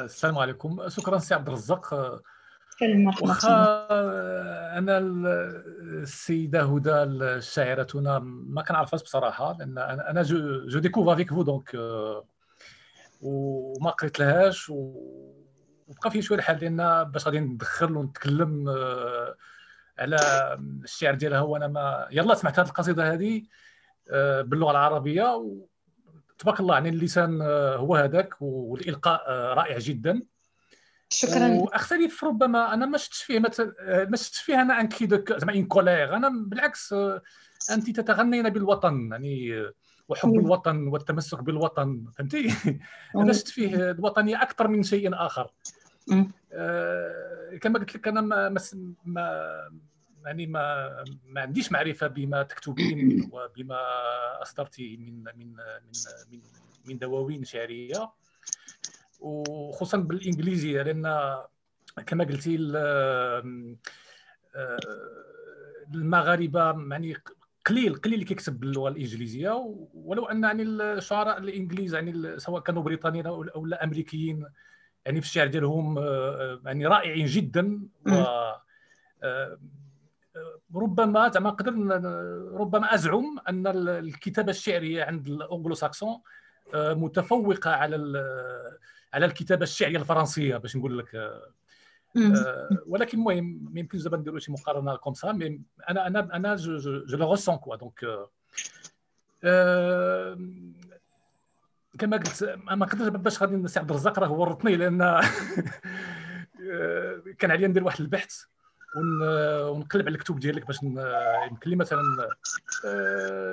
السلام عليكم. شكرا سي عبد الرزاق. واخا انا السيده هدى الشاعرتنا ما كنعرفهاش بصراحه، لان انا جو ديكوفر افيك فو دونك، وما قريت لهاش، وبقى فيه شويه الحال لان باش غادي ندخل ونتكلم على الشعر ديالها. وانا ما يلا سمعت هذه القصيده هذه باللغه العربيه، تبارك الله، يعني اللسان هو هذاك، والالقاء رائع جدا. شكرا. واختلف ربما، انا ما شفتش فيه انا ان كي زعما ان كولير. انا بالعكس، انت تتغنين بالوطن، يعني وحب الوطن والتمسك بالوطن، فهمتي؟ انا شفت فيه الوطنيه اكثر من شيء اخر. كما قلت لك، انا ما عنديش معرفه بما تكتبين وبما اصدرتي من دواوين شعريه، وخصوصا بالانجليزيه، لان كما قلتي المغاربه يعني قليل اللي كيكتب باللغه الانجليزيه، ولو ان يعني الشعراء الانجليز يعني سواء كانوا بريطانيين او لا امريكيين، يعني في الشعر ديالهم يعني رائعين جدا. و ربما زعما ربما ازعم ان الكتابه الشعريه عند الانجلو ساكسون متفوقه على الكتابه الشعريه الفرنسيه، باش نقول لك. ولكن المهم ما يمكنش دابا نديروا شي مقارنه كوم سا، مي انا جو لو ريسون كوا. دونك كما قلت، ما قدرتش باش غادي السي عبد الرزاق راه ورطني، لان كان عليا ندير واحد البحث ونقلب على الكتب ديالك باش يمكن لي مثلا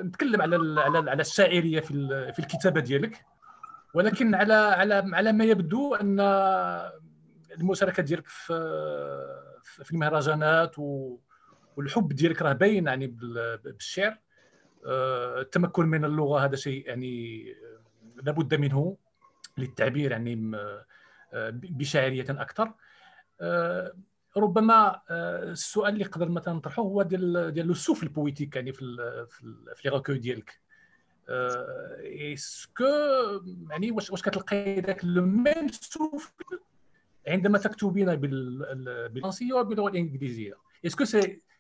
نتكلم على الشاعريه في الكتابه ديالك. ولكن على ما يبدو ان المشاركه ديالك في المهرجانات والحب ديالك راه باين يعني بالشعر. التمكن من اللغه هذا شيء يعني لابد منه للتعبير يعني بشاعريه اكثر. ربما السؤال اللي قدر مثلا نطرحه هو ديال لو سوفل بويتيك، يعني في لي ريكوي ديالك. اسكو يعني واش كتلقاي ذاك لو ميم سوفل عندما تكتبين بالفرنسيه وباللغه الانجليزيه؟ اسكو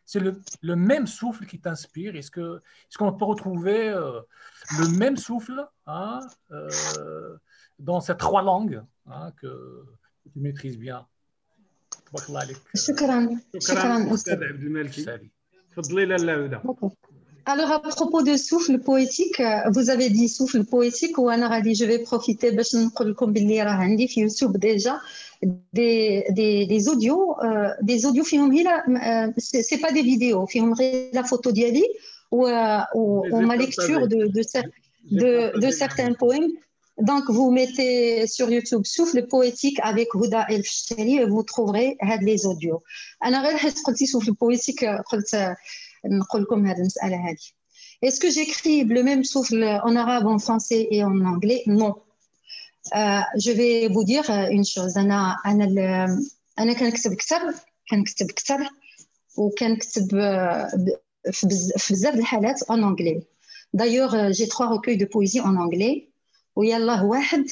c'est le même souffle qui t'inspire? Est-ce qu'on peut retrouver le même souffle dans ces trois langues que tu maîtrises bien? تبارك الله عليك. شكرا استاذ عبد المالكي. تفضلي لاله هدى. Alors, à propos de souffle poétique, vous avez dit souffle poétique, ou je vais profiter باش نقول لكم باللي راه عندي في يوتيوب déjà des audios فيهم غير c'est pas des vidéos, فيهم غير la photo ديالي و ma lecture de certains poèmes Donc, vous mettez sur YouTube Souffle poétique avec Huda El Fchari et vous trouverez les audios. أنا غير حيت قلتي souffle poétique قلت نقول لكم هذه المسألة هذه. Est-ce que j'écris le même souffle en arabe, en français et en anglais? Non. Je vais vous dire une chose. أنا كنكتب كتاب وكنكتب في بزاف الحالات en anglais. D'ailleurs, j'ai 3 recueils de poésie en anglais. ويلا واحد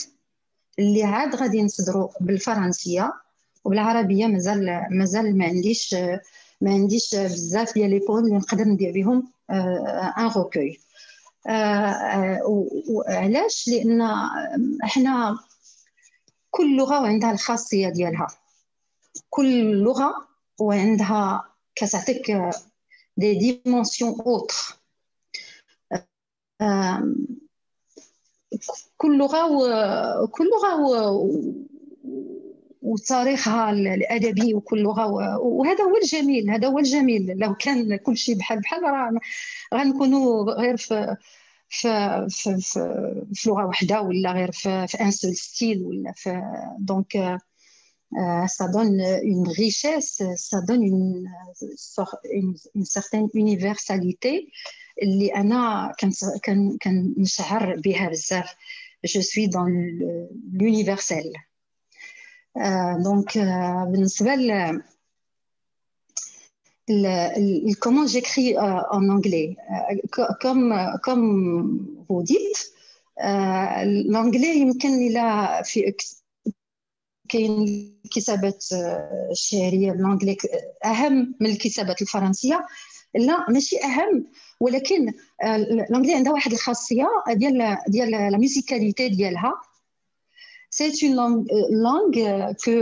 اللي عاد غادي نصدروا بالفرنسيه وبالعربيه مازال ما عنديش بزاف ديال لي بوم اللي نقدر ندير بهم ان روكوي. وعلاش؟ لان احنا كل لغه وعندها الخاصيه ديالها، كل لغه وعندها كتعطيك دي ديمونسيون اوتر. كل لغه وتاريخها الادبي، وكل لغه وهذا هو الجميل. لو كان كل شيء بحال غنكونوا غير في لغه واحده ولا غير في ان سول ستيل ولا في دونك ça donne une richesse, ça donne une certaine universalité اللي أنا كنشعر بها بزاف. Je suis dans l'universel. Donc بالنسبة comment j'écris en anglais, comme vous dites, l'anglais يمكن إلى في كاين كتابات شعريه بالانجلي اهم من الكتابات الفرنسيه. لا ماشي اهم، ولكن الانجلي عندها واحد الخاصيه ديال لا ميوزيكاليتي ديالها. C'est une langue que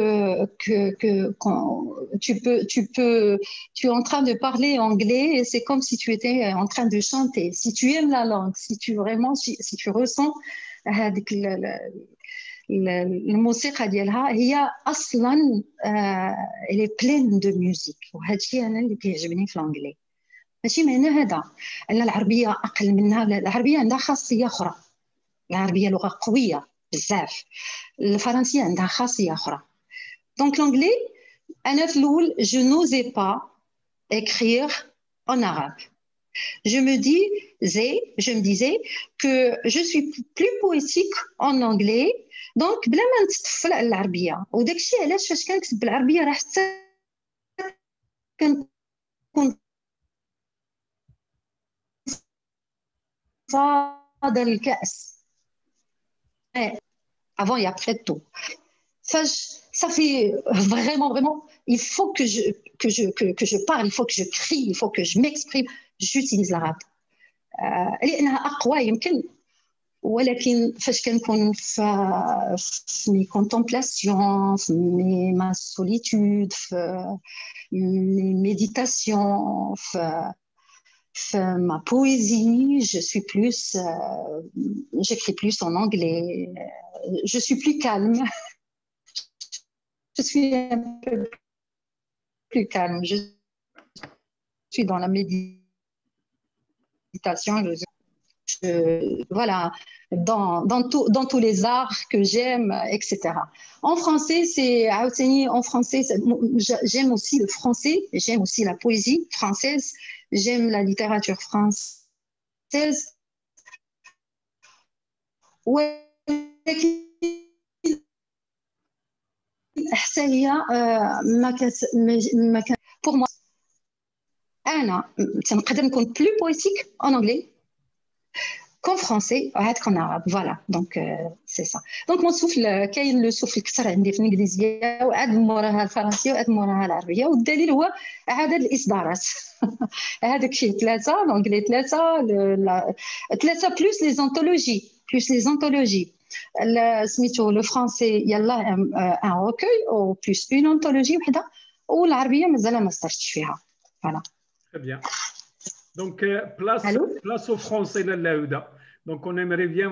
tu es en train de parler anglais et c'est comme si tu étais en train de chanter. Si tu aimes la langue, si tu ressens هذيك الموسيقى ديالها، هي اصلا اللي بلين دو ميوزيك. وهذا الشيء انا اللي كيعجبني في الانجلي. ماشي معنى هذا ان العربيه اقل منها، العربيه عندها خاصيه اخرى. العربيه لغه قويه بزاف، الفرنسيه عندها خاصيه اخرى. دونك الانجلي انا في الاول je n'osais pas écrire en arabe. Je me disais que je suis plus poétique en anglais. دونك بلا ما نتطفل على العربيه. وداك الشيء علاش فاش كنكتب بالعربيه راه حتى كنكون فاضل الكاس avant et après tout. Ça fait vraiment il faut que je parle, il faut que je crie, il faut que je m'exprime. J'utilise l'arabe لانها اقوى يمكن. ولكن فاش كنكون في مي كونتمبلاسيون، في ما سوليتود، في مي ميديتاسيون، في ما بويزي، j'écris plus en anglais, je suis plus calme. Je suis un peu plus calme, je suis dans la méditation, voilà, dans tous les arts que j'aime, etc. En français, j'aime aussi le français, j'aime aussi la poésie française, j'aime la littérature française. Pour moi, ça me donne plus poétique en anglais qu'en français qu'en arabe. Voilà, donc c'est ça. Donc mon souffle, كاين لو سوفل كثر عندي في الانجليزيه وعاد موراها الفرنسيه وعاد موراها العربيه، والدليل هو عدد الاصدارات. هذاك شي 3 الانجلي 3 بلس لي زونتولوجي سميتو لو فرونسي يلا ان روكوي او بلس اون انتولوجي وحده، والعربيه مازال ما صدرتش فيها. فوالا. Très bien. Donc, place au français, Lalla Huda. Donc, on aimerait bien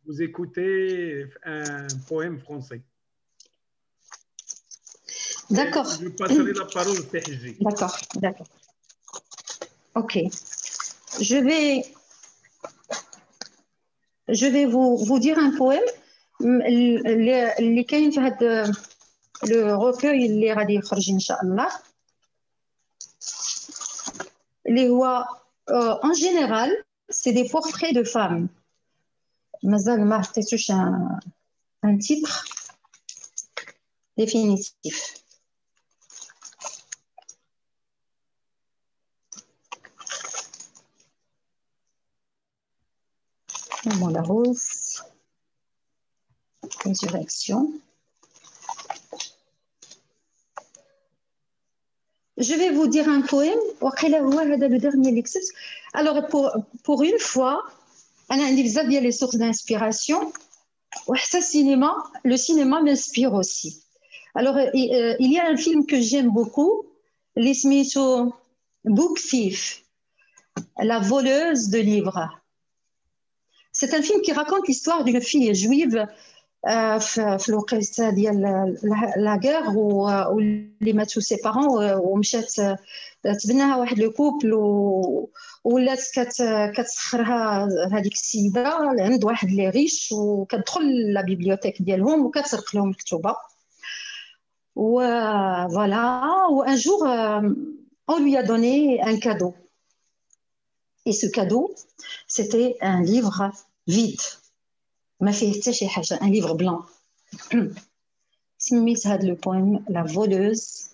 vous écouter un poème français. D'accord. Je passerai la parole au Tehji. D'accord. Ok. Je vais Je vais vous dire un poème اللي كاين في هذا le recueil اللي غادي يخرج إن شاء الله اللي هو en général c'est des portraits de femmes. مازال ما عطيتوش un titre définitif. Moment la rose, résurrection. Je vais vous dire un poème. Le dernier اللي alors pour une fois أنا عندي بزاف ديال les sources d'inspiration وحتى le cinéma m'inspire aussi. Alors il y a un film que j'aime beaucoup اللي سميتو Book Thief, la voleuse de livres. C'est un film qui raconte l'histoire d'une fille juive في الوقت ديال la guerre واللي ماتوا ses parents ومشات تبناها واحد لو كوبل ولات كتسخرها هذيك السيده عند واحد لي ريش وكتدخل لا بيبليوتيك ديالهم وكتسرق لهم الكتبه voilà un jour on lui a donné un cadeau et ce cadeau c'était un livre vide ما فيه حتى شي حاجه un livre blanc. سميت هذا لو بويم لا فولوز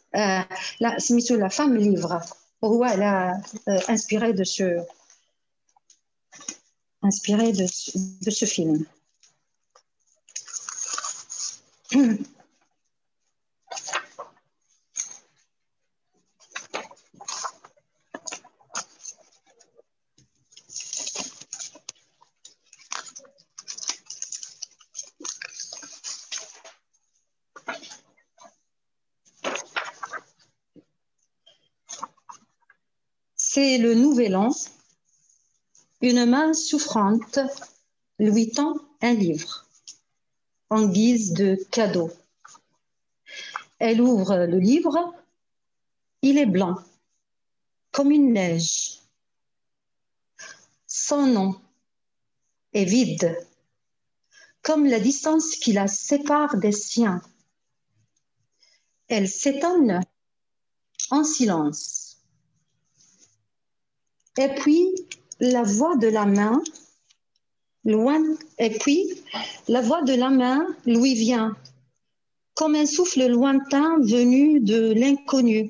لا سميتو لا فام ليفر وهو على inspiré de ce film. C'est le nouvel an. Une main souffrante lui tend un livre en guise de cadeau. Elle ouvre le livre. Il est blanc, comme une neige. Son nom est vide, comme la distance qui la sépare des siens. Elle s'étonne en silence. Et puis, la voix de la main lui vient, comme un souffle lointain venu de l'inconnu.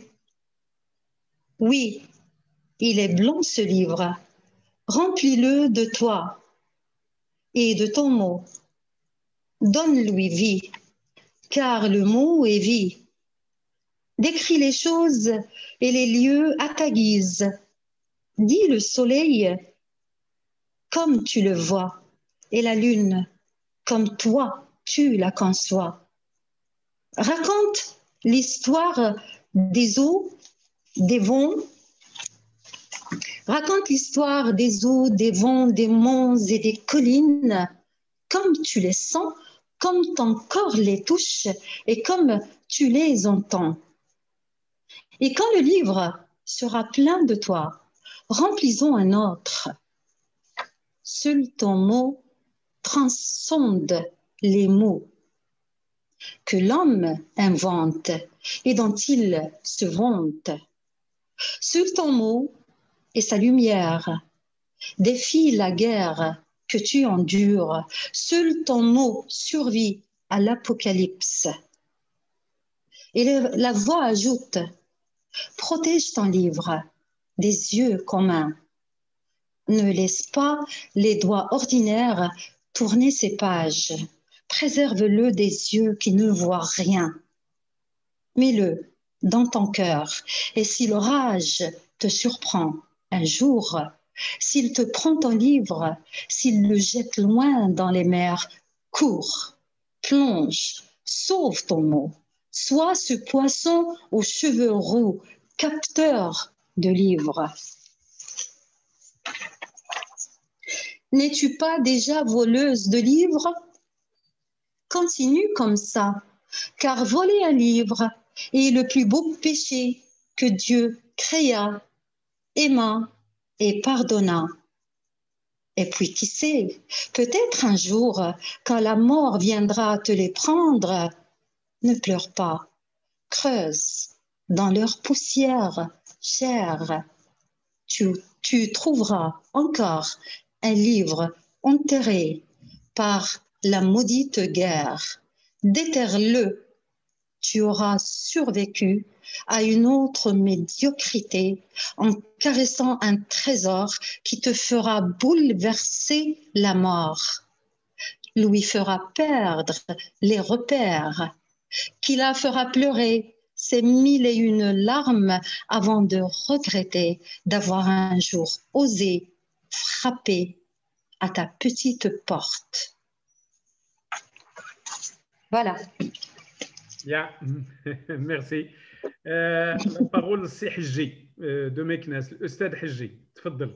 Oui, il est blanc ce livre. Remplis-le de toi et de ton mot. Donne-lui vie, car le mot est vie. Décris les choses et les lieux à ta guise. Dis le soleil comme tu le vois et la lune comme toi tu la conçois. Raconte l'histoire des eaux, des vents. Raconte l'histoire des eaux, des vents, des monts et des collines comme tu les sens, comme ton corps les touche et comme tu les entends. Et quand le livre sera plein de toi, remplissons un autre. Seul ton mot transcende les mots que l'homme invente et dont il se vante. Seul ton mot et sa lumière défie la guerre que tu endures. Seul ton mot survit à l'apocalypse. Et la voix ajoute, protège ton livre des yeux communs. Ne laisse pas les doigts ordinaires tourner ses pages. Préserve-le des yeux qui ne voient rien. Mets-le dans ton cœur. Et si l'orage te surprend un jour, s'il te prend ton livre, s'il le jette loin dans les mers, cours, plonge, sauve ton mot. Sois ce poisson aux cheveux roux, capteur de livres. N'es-tu pas déjà voleuse de livres? Continue comme ça, car voler un livre est le plus beau péché que Dieu créa, aima et pardonna. Et puis, qui sait, peut-être un jour, quand la mort viendra te les prendre, ne pleure pas, creuse dans leur poussière chère. Tu trouveras encore un livre enterré par la maudite guerre. Déterre-le, tu auras survécu à une autre médiocrité en caressant un trésor qui te fera bouleverser la mort, lui fera perdre les repères, qui la fera pleurer ces 1001 larmes avant de regretter d'avoir un jour osé frapper à ta petite porte. Voilà. Bien, merci. La parole c'est Hajji de Meknès. Ustad Hajji, تفضل.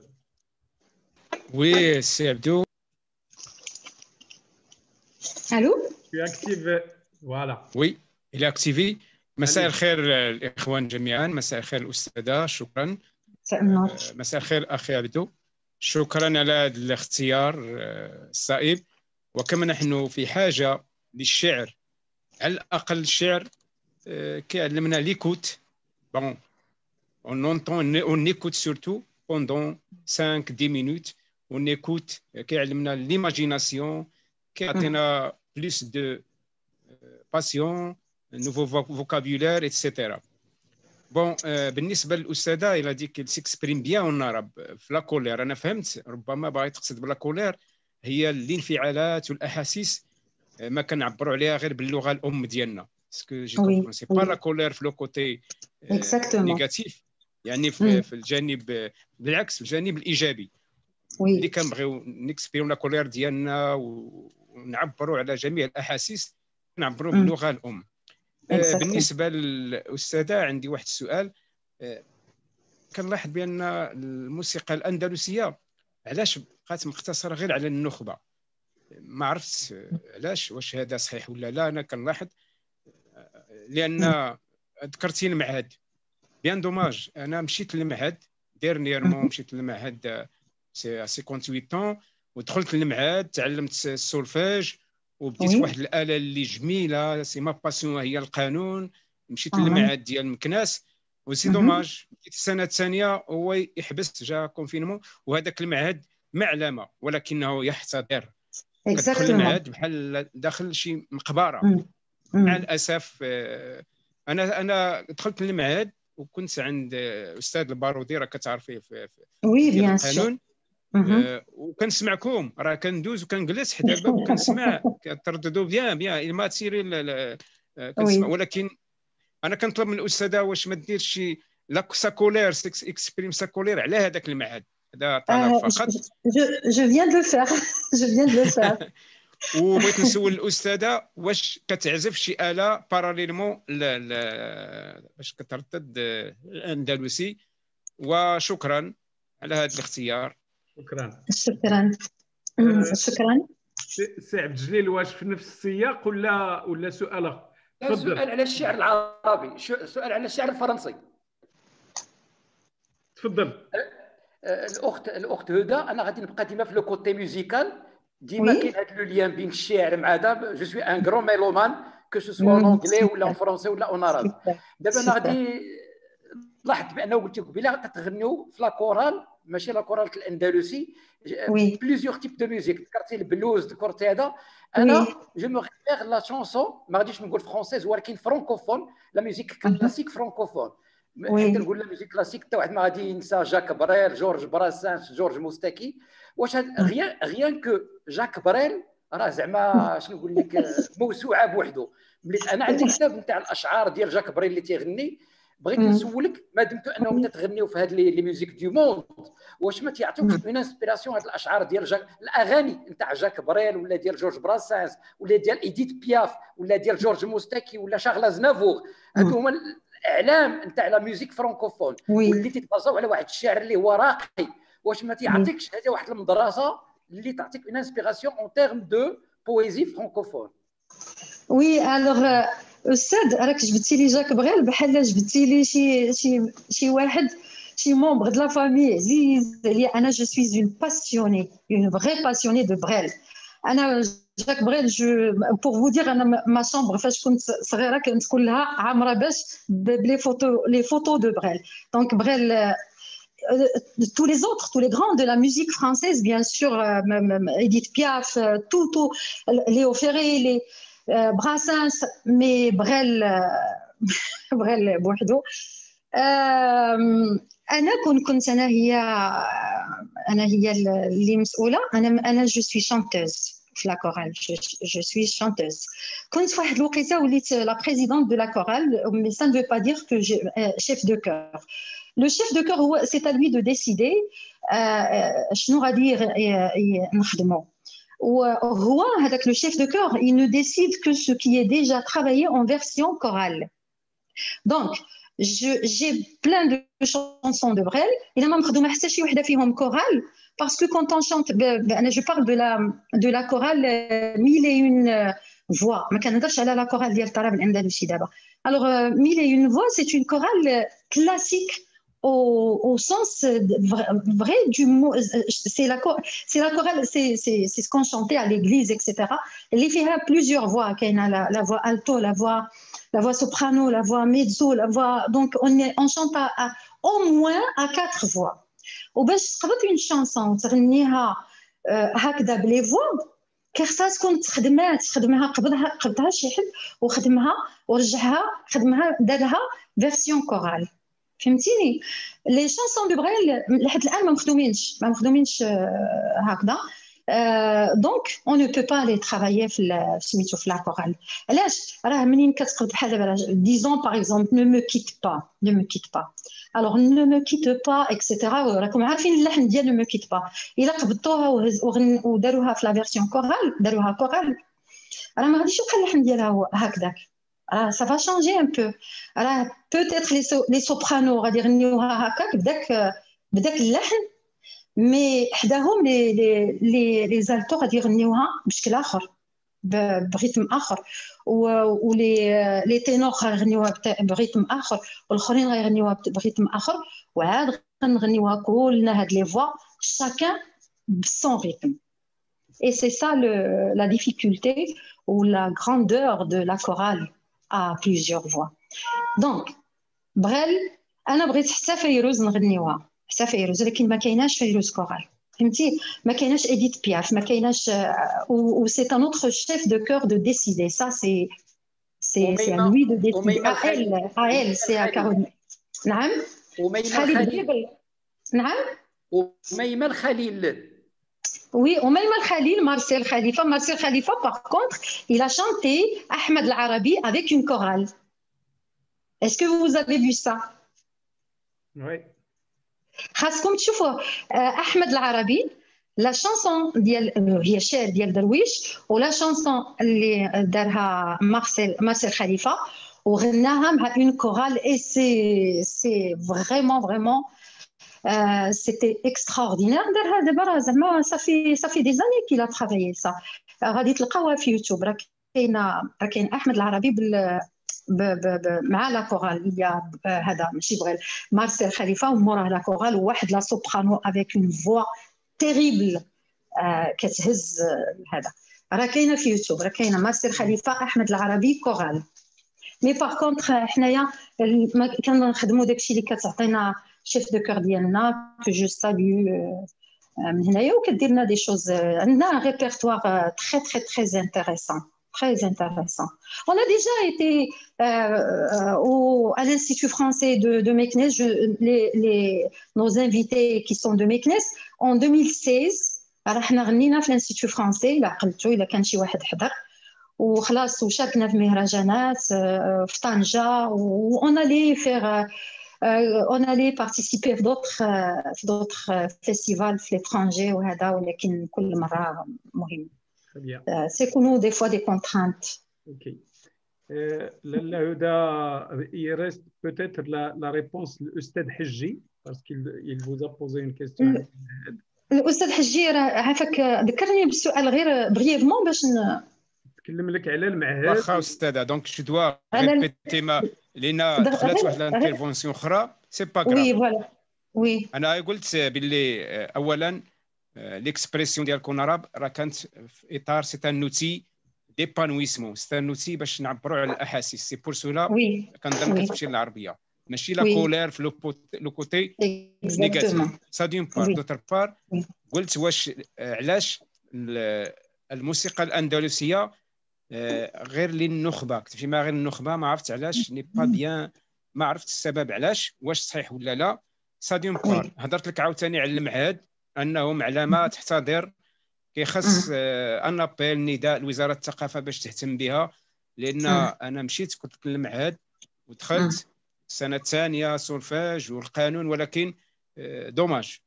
Oui, c'est Abdou. Allô? Tu actives, voilà. Oui, il est activé. مساء الخير الإخوان جميعا، مساء الخير الأستاذة، شكرا. مساء الخير أخي عبدو، شكرا على هذا الاختيار الصائب. وكما نحن في حاجة للشعر، على الأقل الشعر كيعلمنا ليكوت. Bon, on écoute surtout pendant 5-10 minutes. On écoute كيعلمنا l'imagination، كيعطينا plus de passion, nouveau vocabulaire, etc. Bon, بالنسبة للأستاذة إلى ديك s'exprime bien en arabe في لا كولير. أنا فهمت ربما باغي تقصد بلا كولير هي الانفعالات والأحاسيس ما كنعبروا عليها غير باللغة الأم ديالنا. باسكو جي كومبرون سي با لا كولير في لو كوتي نيجاتيف، يعني في الجانب بالعكس، في الجانب الإيجابي اللي كنبغيو نكسبيرو لا كولير ديالنا ونعبروا على جميع الأحاسيس، نعبروا باللغة الأم. بالنسبه للاستاذه عندي واحد السؤال. كنلاحظ بان الموسيقى الاندلسيه علاش بقات مقتصره غير على النخبه؟ ما عرفتش علاش، واش هذا صحيح ولا لا. انا كنلاحظ لان ذكرتي المعهد، بيان دوماج. انا مشيت للمعهد ديرنييرمون، مشيت للمعهد سي 58 طون، ودخلت للمعهد تعلمت السولفاج وبديت واحد الاله اللي جميله سي ما باسيون هي القانون. مشيت للمعهد ديال مكناس وسي دوماج بديت السنه الثانيه هو يحبس، جا كونفينمون، وهذاك المعهد معلمه ولكنه يحتضر. كتدخل المعهد بحال داخل شي مقبره. مع الاسف انا دخلت للمعهد وكنت عند استاذ البارودي، راه كتعرفيه في القانون. وكنسمعكم، راه كندوز وكنجلس حدا الباب وكنسمع كترددوا بيان الماتيري كنسمع. ولكن انا كنطلب من الاستاذه واش ما ديرش شي لا ساكولير اكسبريم ساكولير على هذاك المعهد. هذا طلب فقط. جو فيان دو فير جو فيان دو فير. وبغيت نسول الاستاذه واش كتعزف شي اله باراليلمون باش كتردد الاندلسي. وشكرا على هذا الاختيار. شكرا. شكرا. سي عبد الجليل، واش في نفس السياق ولا سؤال اخر؟ سؤال على الشعر العربي، سؤال على الشعر الفرنسي. تفضل. الاخت هدى، انا غادي نبقى ديما في لو كوتي ميوزيكال. ديما كاين هذا لو ليان بين الشعر مع هذا. جو سوي ان غران ميلومان كو سو سوا ان انجلي ولا ان فرونسي ولا ان عربي. دابا انا غادي لاحظت بانه قلت بلا كتغنيو في لا كورال، ماشي لا كورال الاندلسي، بليزيور تيب دو ميوزيك. ذكرتي البلوز، ذكرتي هذا. انا جو مو ريفير لا شونسون، ما غاديش نقول فرونسيز ولكن فرانكوفون، لا ميوزيك كلاسيك فرانكوفون. حتى نقول لا ميوزيك كلاسيك حتى واحد ما غادي ينسى جاك بريل، جورج براسانس، جورج موستاكي. واش غيان كو جاك بريل راه زعما شنو نقول لك موسوعه بوحدو. انا عندي كتاب نتاع الاشعار ديال جاك بريل اللي تيغني. بغيت نسولك، ما دمت انهم تتغنيو في هاد لي ميوزيك دو موند، واش ما تيعطيوكش اون انسبيراسيون هاد الاشعار ديال الاغاني نتاع جاك بريل ولا ديال جورج براسانس ولا ديال ايديت بياف ولا ديال جورج موستاكي ولا شارل زنافور؟ هادو هما الاعلام نتاع لا ميوزيك فرانكوفون واللي تيتبازاو على واحد الشعر اللي هو راقي. واش ما تيعطيكش هذه واحد المدرسه اللي تعطيك اون انسبيراسيون اون تيرم دو بويزي فرانكوفون؟ وي الوغ استاذ، راك جبتي لي جاك بريل بحال جبتي لي شي واحد petit membre de la famille, je suis une passionnée, une vraie passionnée de Brel. Jacques Brel, pour vous dire, ma chambre, les photos de Brel. Donc Brel, tous les autres, tous les grands de la musique française, bien sûr, Edith Piaf, Léo Ferré, Brassens, mais Brel بوحده. انا كنت انا هي اللي مسؤوله. انا جو سوي شانتوز في لا كورال. جو سوي شانتوز. كنت في واحد الوقيته وليت لا بريزيدونت دو لا كورال، مي سا ne veut pas dire que j'ai chef de chœur. Le chef de chœur هو c'est à lui de décider شنو غادي نخدمو. وهو هذاك le chef de chœur, il ne décide que ce qui est déjà travaillé en version chorale. Donc j'ai plein de chansons de Brel. Il a même خدمة حتى شي وحده فيهم chorale, parce que quand on chante, je parle de la chorale 1001 voix. ما كنهضرش على la chorale ديال الطرب الأندلسي دابا. Alors 1001 voix, c'est une chorale classique au sens vrai du mot. C'est la chorale, c'est ce qu'on chantait à l'église, etc. Il y a plusieurs voix. Il y a la voix alto, la voix soprano, la voix mezzo, la voix. Donc on chante au moins à 4 voix. وباش تقبط une chanson تغنيها هكذا بلي فوا كيخصها تكون تخدمها قبضها شي حد وخدمها ورجعها خدمها دارها فيرسيون كورال. فهمتيني؟ لي شانسون دو بريل لحد الان ما مخدومينش هكذا. دونك اون نو بو با لي ترافايي في سميتو في لا كورال. علاش؟ راه منين كتقبض بحال دابا ديزون باغ اكزومبل نو مو كيت با الوغ نو مو كيت با اكسيتيرا. راكم عارفين اللحن ديال نو مو كيت با. الا قبضتوها وداروها في لا فيرسيون كورال، داروها كورال، راه ما غاديش يبقى اللحن ديالها هكذاك. ça va changer un peu. Alors peut-être les sopranos غادي يغنيوها هكاك بداك اللحن، مي حداهم لي زالتو غادي يغنيوها بشكل اخر بريتم اخر، ولي تينور غيغنيوها بريتم اخر، والاخرين غيغنيوها بريتم اخر، وعاد غنغنيوها كلنا هاد لي فوا chacun بسون ريتم. Et c'est ça la difficulté ou la grandeur de la chorale à plusieurs voix. Donc Brel انا بغيت حتى فيروز نغنيوها، حتى فيروز، لكن ما كايناش فيروز كورال. فهمتي؟ ما كايناش اديت بياف، ما كايناش و سي ان اوتر شيف دو كور دو ديسيدي. سا سي à lui de décider. à elle c'est à Caroline. نعم خليل. نعم وميمة الخليل. Oui, Omaïma Khalil, Marcel Khalifa. Marcel Khalifa, par contre, il a chanté Ahmed Al-Arabi avec une chorale. Est-ce que vous avez vu ça? Oui. خاصكم تشوفوا أحمد العربي، la chanson ديال هي شعر ديال درويش، ولا chanson اللي دارها مارسيل خليفة وغناها مع une chorale. Et c'est vraiment c'était extraordinaire. Ça fait des années qu'il a travaillé ça. غادي تلقاوها في يوتيوب. راه كاين احمد العربي مع لا كورال. هذا ماشي بغير مارسيل خليفه وموراه لا كورال وواحد لا سوبرانو افيك اون فوا تيريبل كتهز. هذا راه كاينه في يوتيوب، راه كاينه مارسيل خليفه احمد العربي كورال. مي باغ كونطخ حنايا كنخدموا داكشي اللي كتعطينا شيف دو كور ديالنا كو جو ساليو من هنايا، وكدير لنا دي شوز. عندنا ان ريبرتوار تري تري تري انتريسون. Très intéressant. On a déjà été à l'Institut français de Meknès, nos invités qui sont de Meknès, en 2016. رحنا غنينا في l'Institut français. إلا قلتو إلا كان شي واحد حضر وخلاص، وشاركنا في مهرجانات في طنجة، on allait faire on allait participer في d'autres festivals في l'étranger وهذا، ولكن كل مرة مهم. C'est pour nous des fois des contraintes. Ok. Là, il reste peut-être la réponse de l'Oustad Hajji, parce qu'il vous a posé une question. الأستاذ حجي راه عافاك ذكرني بالسؤال غير بريفمون باش نتكلم لك على المعهد. واخا استاذه، دونك جو دوا ريبيتي ما لينا دخلت واحد الانترفونسيون اخرى، سي با غراف. وي فوالا وي انا قلت باللي اولا ليكسبرسيون ديال كونراب راه كانت في اطار سي ان اوتي ديبانويسمون، سي ان اوتي باش نعبروا على الاحاسيس. سي بور سولا كنظن كتمشي للعربيه، ماشي لا كولير في لو كوتي نيجاتيف. سا دون بار دوتر بار قلت واش علاش الموسيقى الاندلسيه غير للنخبه، كتمشي مع غير النخبه، ما عرفت علاش ني با بيان، ما عرفت السبب علاش، واش صحيح ولا لا. سا دون بار هضرت لك عاوتاني على المعهد انه معلمه تحتضر، كيخص ان ابيل نداء لوزاره الثقافه باش تهتم بها، لان انا مشيت كنت للمعهد ودخلت السنه الثانيه سولفاج والقانون، ولكن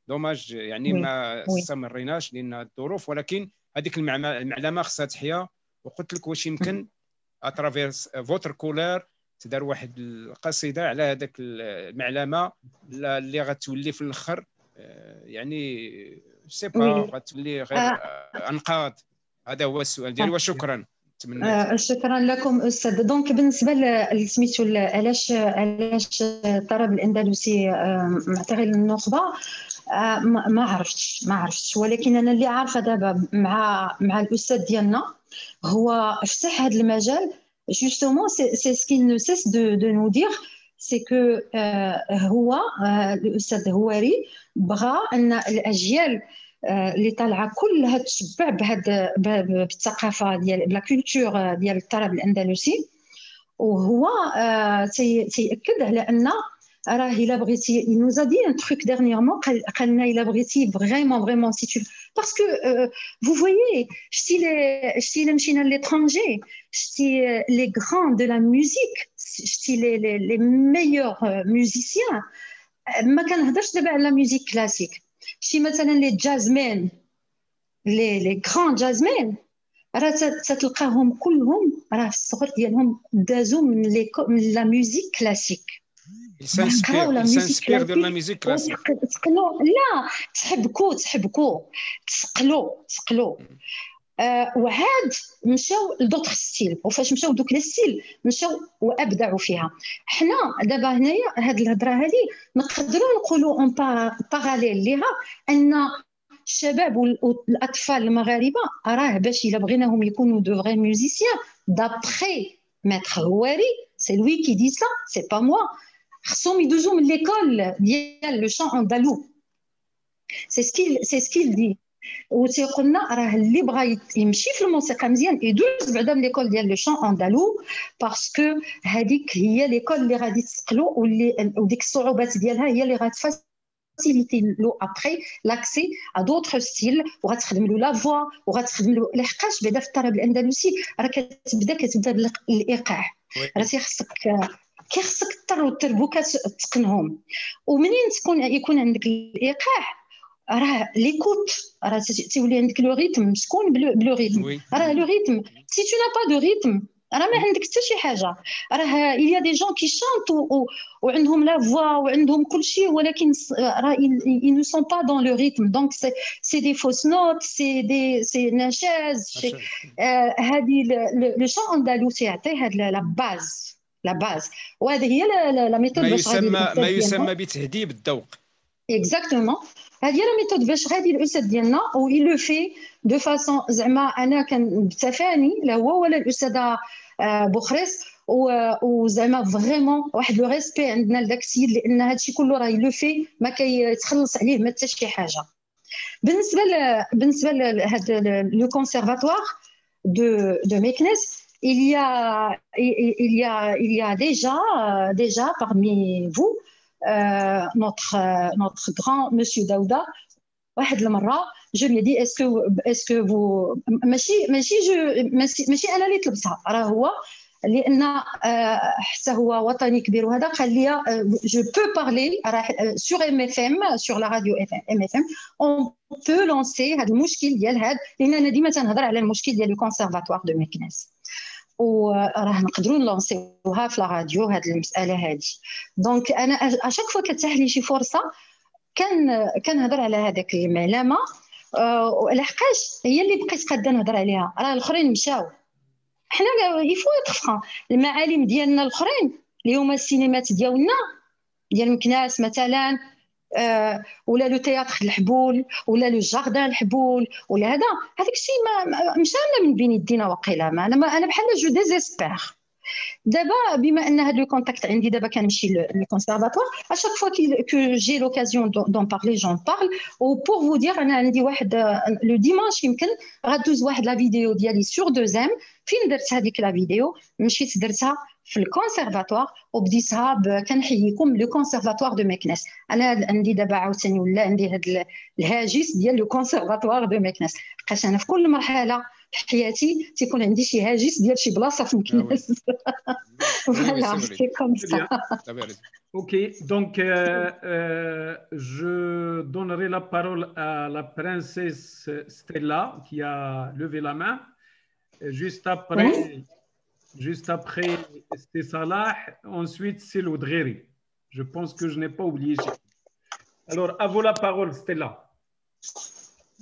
دوماج يعني ما استمريناش لان الظروف، ولكن هذيك المعلمه خصها تحيا. وقلت لك واش يمكن اترافيرس فوتر كولور تدار واحد القصيده على هذاك المعلمه اللي غتولي في الاخر يعني سي با غتولي غير انقاض. هذا هو السؤال ديالي وشكرا. شكرا لكم استاذ. دونك بالنسبه لسميتو علاش الطرب الاندلسي معتغل النخبه، ما عرفتش، ولكن انا اللي عارفه دابا مع الاستاذ ديالنا هو فتح هذا المجال justement. C'est ce qu'il ne cesse de nous dire, c'est que هو الاستاذ هواري بغى ان الاجيال اللي طالعه كلها تشبع بالثقافه ديال لا كولتور ديال الطرب الاندلسي. وهو تيأكد على ان راه الا بغيتي il nous a dit un truc dernièrement قال لنا الا بغيتي vraiment si tu parce que vous voyez شتي الا مشينا لl'étranger شتي les grands de la musique شتي les meilleurs musiciens ما كنهضرش دابا على ميوزيك كلاسيك شي مثلا لي جازمان لي غران جازمان راه تتلقاهم كلهم راه في الصغر ديالهم دازوا من لا ميوزيك كلاسيك. سانسبير ديال لا ميوزيك كلاسيك. لا تحبكوا تسقلوا وعاد مشاو لدوطخ ستيل، وفاش مشاو دوك لي ستيل مشاو وابدعوا فيها. حنا دابا هنايا هاد الهضره هذه نقدروا نقولوا اون باراليل ليها ان الشباب والاطفال المغاربه راه باش الا بغيناهم يكونوا دو فري ميوزيسيان دابخي ماتر هواري سي لوي كي دي سا سي با موا، خصهم يدوزوا من ليكول ديال لو شان اندالو. سي سكيل دي وتيقولنا راه اللي بغى يمشي في الموسيقى مزيان يدوز بعدا من ليكول ديال لو شان اندالو، باسكو هذيك هي ليكول اللي غادي تسقلو وديك الصعوبات ديالها هي اللي غتفاسيليتي لو ابري لاكسي ا دوطخ ستيل، وغتخدم له لا فوا وغتخدم له لحقاش بعدا في الطرب الاندلسي راه كتبدا بالايقاع. راه كيخصك الطر والتربوكات تقنهم، ومنين يكون عندك الايقاع راه ليكوت راه تولي عندك لو ريتم شكون بلو ريتم. راه لو ريتم سي تو نا با دو ريتم راه ما عندك حتى شي حاجه. راه il y a des gens qui chantent وعندهم لا فوا وعندهم كل شيء، ولكن راه ils ne sont pas dans le rythme, donc c'est des fausses notes, c'est نشاز. هذه لو شان اندلسي يعطي هاد لا باز وهذه هي لا ميثود باش غادي ما يسمى بتهذيب الذوق. اكزاكتومون هذه لا ميثود باش غادي الاستاذ ديالنا و il le fait de façon زعما انا كنتفاني لا هو ولا الاستاذه بوخريس وزعما فريمون واحد لو ريسبي عندنا لذاك السيد، لان هذا الشيء كله راه لو في ما كيتخلص عليه ما حتى شي حاجه. بالنسبه لهذا لو كونسيرفاتوار de Meknès, il y a déjà parmi vous notre grand monsieur Daouda. واحد المره جو لي دي اسكو فو ماشي انا اللي طلبتها، راه هو لان حتى هو وطني كبير وهذا قال لي جو بو بارلي سور ام اف ام سور لا راديو ام اف ام اون بو لونسي هذا المشكل ديال هذا، لان انا ديما تنهضر على المشكل ديال الكونسيرفاتوار دو ميكنيس وراه نقدروا نلونسيوها في لا راديو هذه المساله هذه. دونك انا اشاك فوا كتاح لي شي فرصه كنهضر على هذاك المعلمه لحقاش هي اللي بقيت قاده نهضر عليها، راه الاخرين مشاو. حنا يفو يتخفى المعالم ديالنا الاخرين اللي هما السينمات ديالنا ديال مكناس مثلا ولا لو تياتر الحبول ولا لو جاردان الحبول ولا هذاك الشيء ما مشامله من بين يدينا وقيله ما انا بحال جو ديزيسبير دابا بما ان هذا لو كونتاكت عندي دابا كنمشي للكونسيرفاتوار اشاك فوا كو جي لوكازيون دون بارلي جون بارل و بور فو دير انا عندي واحد لو ديمانش يمكن غدوز واحد لا فيديو ديالي سور دوزام فين درت هذيك لا فيديو مشيت درتها في الكونسيرفاتوار وبديتها كنحييكم لو كونسيرفاتوار دو مكناس انا عندي دابا عاوتاني ولا عندي هذا الهاجس ديال لو كونسيرفاتوار دو مكناس بقيت انا في كل مرحله في حياتي تيكون عندي شي هاجس ديال شي بلاصه في مكناس voilà c'est comme ça ok donc je donnerai la parole à la princesse Stella qui a levé la main juste après c'était Salah ensuite c'est Loudgheri je pense que je n'ai pas oublié alors à vous la parole Stella.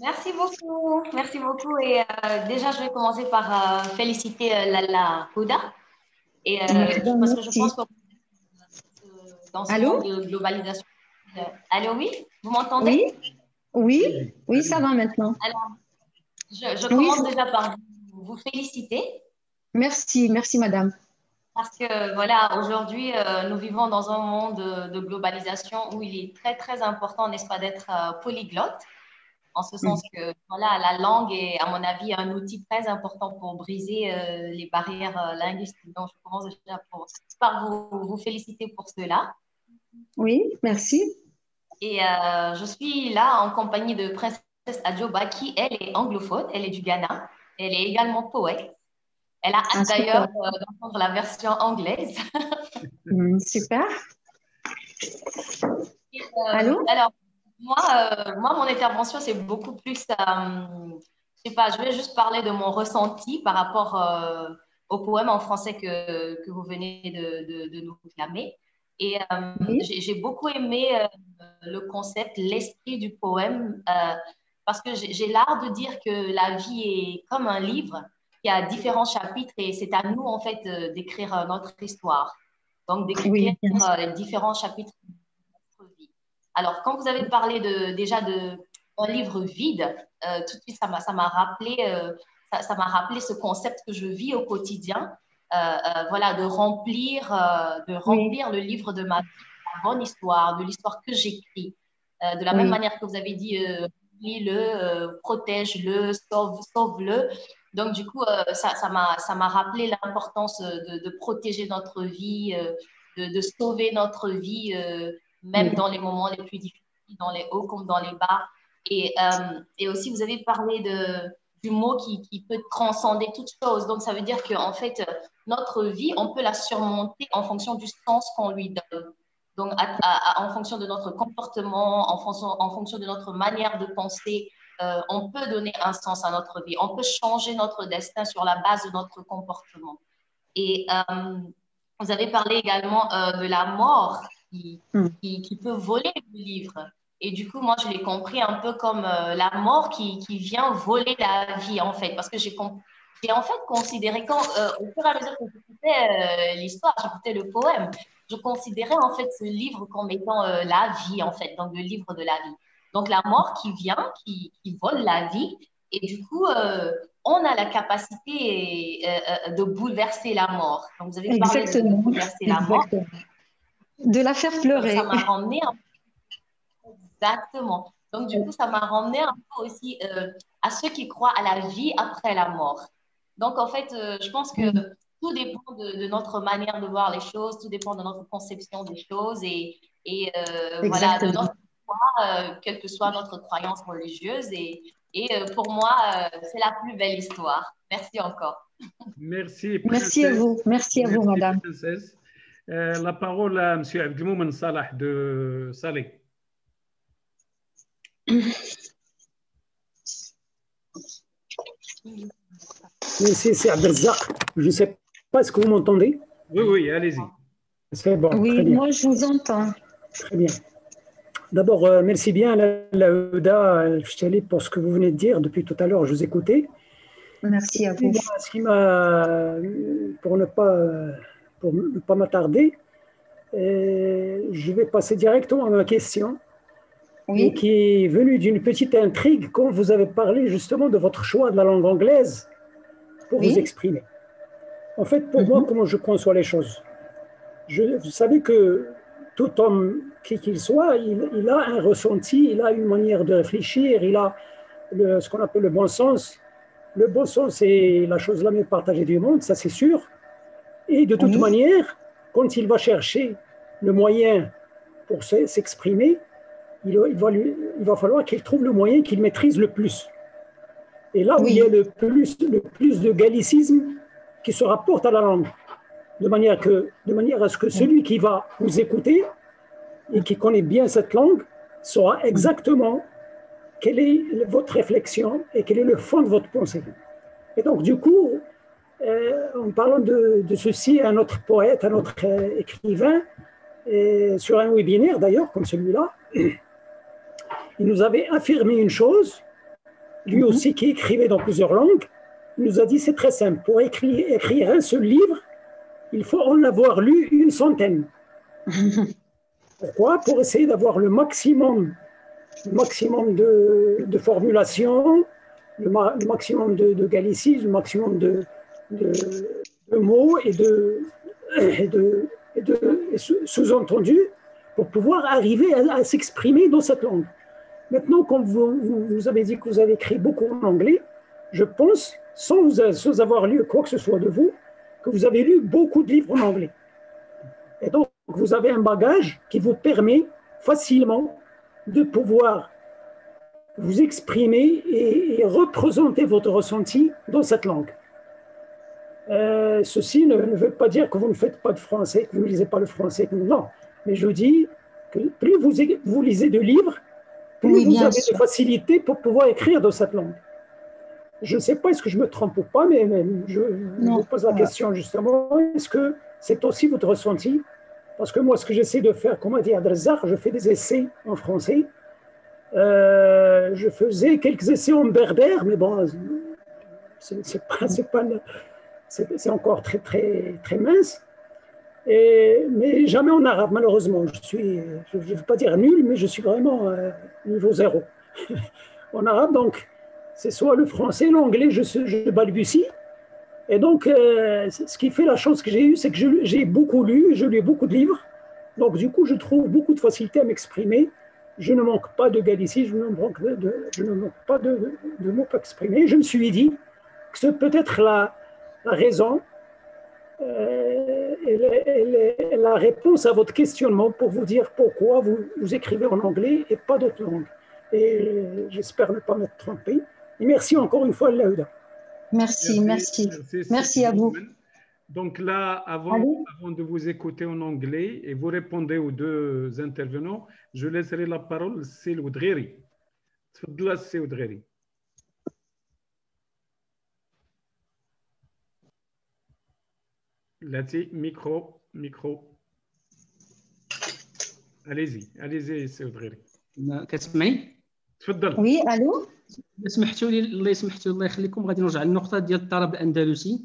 Merci beaucoup. Et déjà, je vais commencer par féliciter Lalla Houda. Et parce que je pense que dans ce monde de globalisation. Allô, oui, vous m'entendez? Oui, ça va maintenant. Alors, je commence déjà par vous féliciter. Merci, madame. Parce que voilà, aujourd'hui, nous vivons dans un monde de globalisation où il est très, très important, n'est-ce pas, d'être polyglotte. En ce sens que voilà, la langue est, à mon avis, un outil très important pour briser les barrières linguistiques. Donc, je commence déjà par vous féliciter pour cela. Oui, merci. Et je suis là en compagnie de Princesse Adjoba qui, elle, est anglophone, elle est du Ghana. Elle est également poète. Elle a hâte d'ailleurs d'entendre la version anglaise. Super. Et, Allô? Alors, moi, mon intervention, c'est beaucoup plus, je sais pas, je vais juste parler de mon ressenti par rapport au poème en français que vous venez de nous réclamer. Et j'ai beaucoup aimé le concept, l'esprit du poème, parce que j'ai l'art de dire que la vie est comme un livre qui a différents chapitres et c'est à nous, en fait, d'écrire notre histoire. Donc, d'écrire les différents chapitres. Alors, quand vous avez parlé déjà d'un livre vide, tout de suite, ça m'a rappelé ce concept que je vis au quotidien, voilà, de remplir le livre de ma vie, la bonne histoire, de l'histoire que j'écris. De la même manière que vous avez dit, lis-le, protège-le, sauve-le. Donc, du coup, ça m'a rappelé l'importance de protéger notre vie, de sauver notre vie, même dans les moments les plus difficiles, dans les hauts comme dans les bas. Et aussi, vous avez parlé du mot qui peut transcender toute chose. Donc, ça veut dire qu'en fait, notre vie, on peut la surmonter en fonction du sens qu'on lui donne. Donc, en fonction de notre comportement, en fonction de notre manière de penser, on peut donner un sens à notre vie. On peut changer notre destin sur la base de notre comportement. Et vous avez parlé également de la mort qui peut voler le livre. Et du coup, moi, je l'ai compris un peu comme la mort qui vient voler la vie, en fait. Parce que j'ai en fait considéré, au fur et à mesure que j'écoutais l'histoire, j'écoutais le poème, je considérais en fait ce livre comme étant la vie, en fait, donc le livre de la vie. Donc, la mort qui vient, qui vole la vie. Et du coup, on a la capacité de bouleverser la mort. Donc, vous avez parlé de bouleverser la mort. De la faire pleurer. Ça m'a ramené Exactement. Donc, du coup, ça m'a ramené un peu aussi à ceux qui croient à la vie après la mort. Donc, en fait, je pense que tout dépend de notre manière de voir les choses, tout dépend de notre conception des choses et voilà, de notre foi, quelle que soit notre croyance religieuse. Et pour moi, c'est la plus belle histoire. Merci encore. Merci. Merci à vous, madame. Princesse. La parole à M. Abdelmoumen Salah de Salé. C'est Abdelzak. Je ne sais pas, est-ce que vous m'entendez? Oui, allez-y. C'est bon. Oui, moi je vous entends. Très bien. D'abord, merci bien Lalla Houda pour ce que vous venez de dire. Depuis tout à l'heure, je vous écoutais. Merci à vous. Ce qui m'a, pour ne pas m'attarder, je vais passer directement à ma question. et qui est venu d'une petite intrigue quand vous avez parlé justement de votre choix de la langue anglaise pour vous exprimer. En fait, pour moi, comment je conçois les choses, vous savez que tout homme, qui qu'il soit, il a un ressenti, il a une manière de réfléchir, il a ce qu'on appelle le bon sens. Le bon sens est la chose la mieux partagée du monde, ça c'est sûr. Et de toute manière, quand il va chercher le moyen pour s'exprimer, il va falloir qu'il trouve le moyen qu'il maîtrise le plus. Et là où il y a le plus de gallicisme qui se rapporte à la langue, de manière à ce que celui qui va vous écouter et qui connaît bien cette langue saura exactement quelle est votre réflexion et quel est le fond de votre pensée. Et donc, du coup, en parlant de ceci, un autre poète, un autre écrivain, sur un webinaire d'ailleurs, comme celui-là, il nous avait affirmé une chose, lui aussi qui écrivait dans plusieurs langues, il nous a dit c'est très simple, pour écrire un seul livre, il faut en avoir lu une centaine. Pourquoi? Pour essayer d'avoir le maximum de formulations, le maximum de gallicisme, le maximum de mots et de sous-entendus pour pouvoir arriver à s'exprimer dans cette langue. Maintenant, comme vous avez dit que vous avez écrit beaucoup en anglais, je pense, sans avoir lu quoi que ce soit de vous, que vous avez lu beaucoup de livres en anglais. Et donc, vous avez un bagage qui vous permet facilement de pouvoir vous exprimer et représenter votre ressenti dans cette langue. Ceci ne veut pas dire que vous ne faites pas de français, que vous ne lisez pas le français, non. Mais je dis que plus vous lisez de livres, plus vous avez de facilité pour pouvoir écrire dans cette langue. Je ne sais pas est-ce que je me trompe ou pas, mais je vous pose la question justement, est-ce que c'est aussi votre ressenti? Parce que moi, ce que j'essaie de faire, comme a dit Abdelrazak, je fais des essais en français. Je faisais quelques essais en berbère, mais bon, c'est encore très, très, très mince. Mais jamais en arabe, malheureusement. Je ne veux pas dire nul, mais je suis vraiment niveau 0. En arabe, donc, c'est soit le français, l'anglais, je balbutie. Et donc, ce qui fait la chance que j'ai eue, c'est que j'ai beaucoup lu, je lis beaucoup de livres. Donc, du coup, je trouve beaucoup de facilité à m'exprimer. Je ne manque pas de gallicisme, je ne manque pas de mots pour exprimer. Je me suis dit que c'est peut-être la raison et la réponse à votre questionnement pour vous dire pourquoi vous écrivez en anglais et pas d'autres langues. Et j'espère ne pas m'être trompé. Et merci encore une fois, Laouda. Merci à vous. Donc là, avant de vous écouter en anglais et vous répondez aux deux intervenants, je laisserai la parole à Cél Oudgheri. تفضل السي Oudgheri. Lati, micro. Allez-y, سي Oudgheri. كتسمعي؟ تفضل. Oui, allô. سمحتوا لي الله يخليكم، غادي نرجع للنقطه ديال الطرب الاندلسي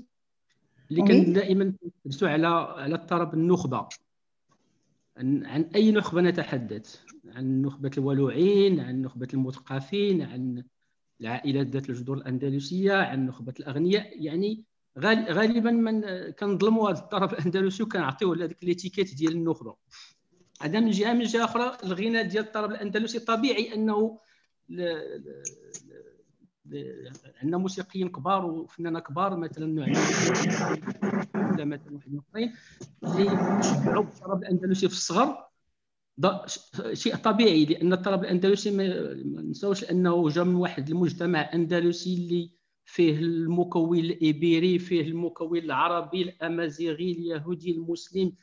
اللي كان دائما تحدثوا على الطرب النخبه. عن اي نخبه نتحدث؟ عن نخبه الولوعين، عن نخبه المثقفين، عن العائلات ذات الجذور الاندلسيه، عن نخبه الاغنياء. يعني غالبا من كنظلموا هذا الطرب الاندلسي وكنعطيوه هذيك ليتيكيت ديال النخبه. هذا من جهه اخرى الغناء ديال الطرب الاندلسي طبيعي انه عندنا موسيقيين كبار وفنانه كبار مثلا نوع ولا مثلا واحد الاخرين اللي شجعوا الطرب الاندلسي في الصغر. شيء طبيعي لان الطرب الاندلسي ما نساوش انه جا من واحد المجتمع اندلسي اللي فيه المكون الابيري، فيه المكون العربي، الامازيغي، اليهودي، المسلم،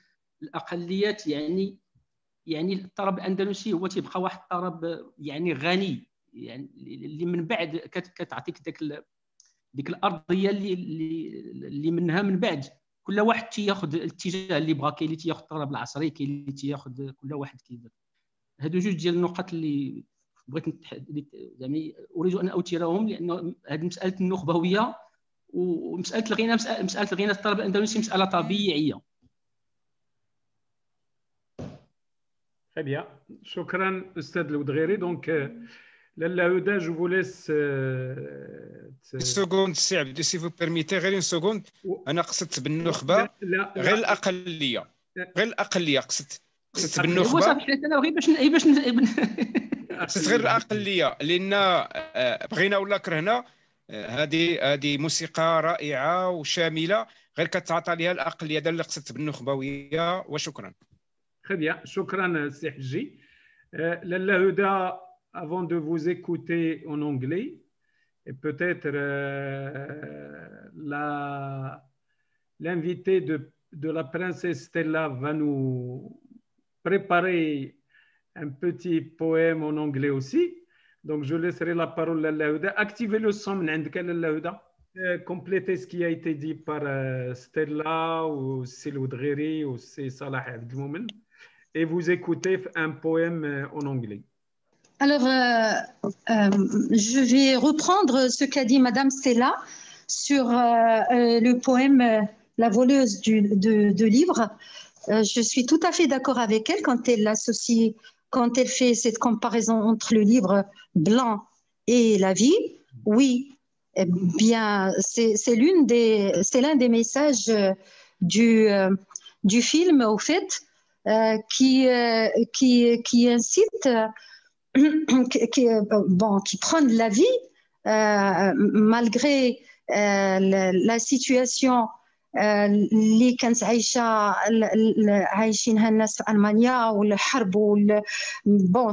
الاقليات. يعني الطرب الاندلسي هو تيبقى واحد الطرب يعني غني، يعني اللي من بعد كتعطيك ديك الارضيه اللي منها من بعد كل واحد تياخذ الاتجاه اللي بغا. كاين اللي تياخذ الطرب العصري، كاين اللي تياخذ، كل واحد كيدير. هادو جوج ديال النقط اللي بغيت زعما اريد ان اوترهم، لانه هذه مساله النخبويه ومساله الغناء، مساله الغناء الطرب الاندلسي مساله طبيعيه. Très bien. Shukran, Ustad Loudgheri. Donc, Lalla Huda, je vous laisse. Une seconde, si vous permettez, غير une seconde. أنا قصدت بالنخبة غير الأقلية. غير الأقلية قصدت بالنخبة. صافي حيت أنا غير باش قصدت غير الأقلية لأن بغينا ولا كرهنا هذه موسيقى رائعة وشاملة غير كتعطى ليها الأقلية. هذا اللي قصدت بالنخبوية وشكرا. Très bien, shukran Sihji. Lalla Huda, avant de vous écouter en anglais, et peut-être l'invité de la princesse Stella va nous préparer un petit poème en anglais aussi. Donc je laisserai la parole à Lalla Huda. Activez le son, Lalla Huda. Complétez ce qui a été dit par Stella ou Loudgheri ou Salah Abdelmoumen. Et vous écoutez un poème en anglais. Alors, je vais reprendre ce qu'a dit Madame Stella sur le poème La voleuse de livres. Je suis tout à fait d'accord avec elle quand elle l'associe, quand elle fait cette comparaison entre le livre blanc et la vie. Oui, eh bien, c'est l'un des messages du film, au fait. Qui incite, qui prennent la vie malgré la situation اللي كانت عايشينها الناس في ألمانيا والحرب bon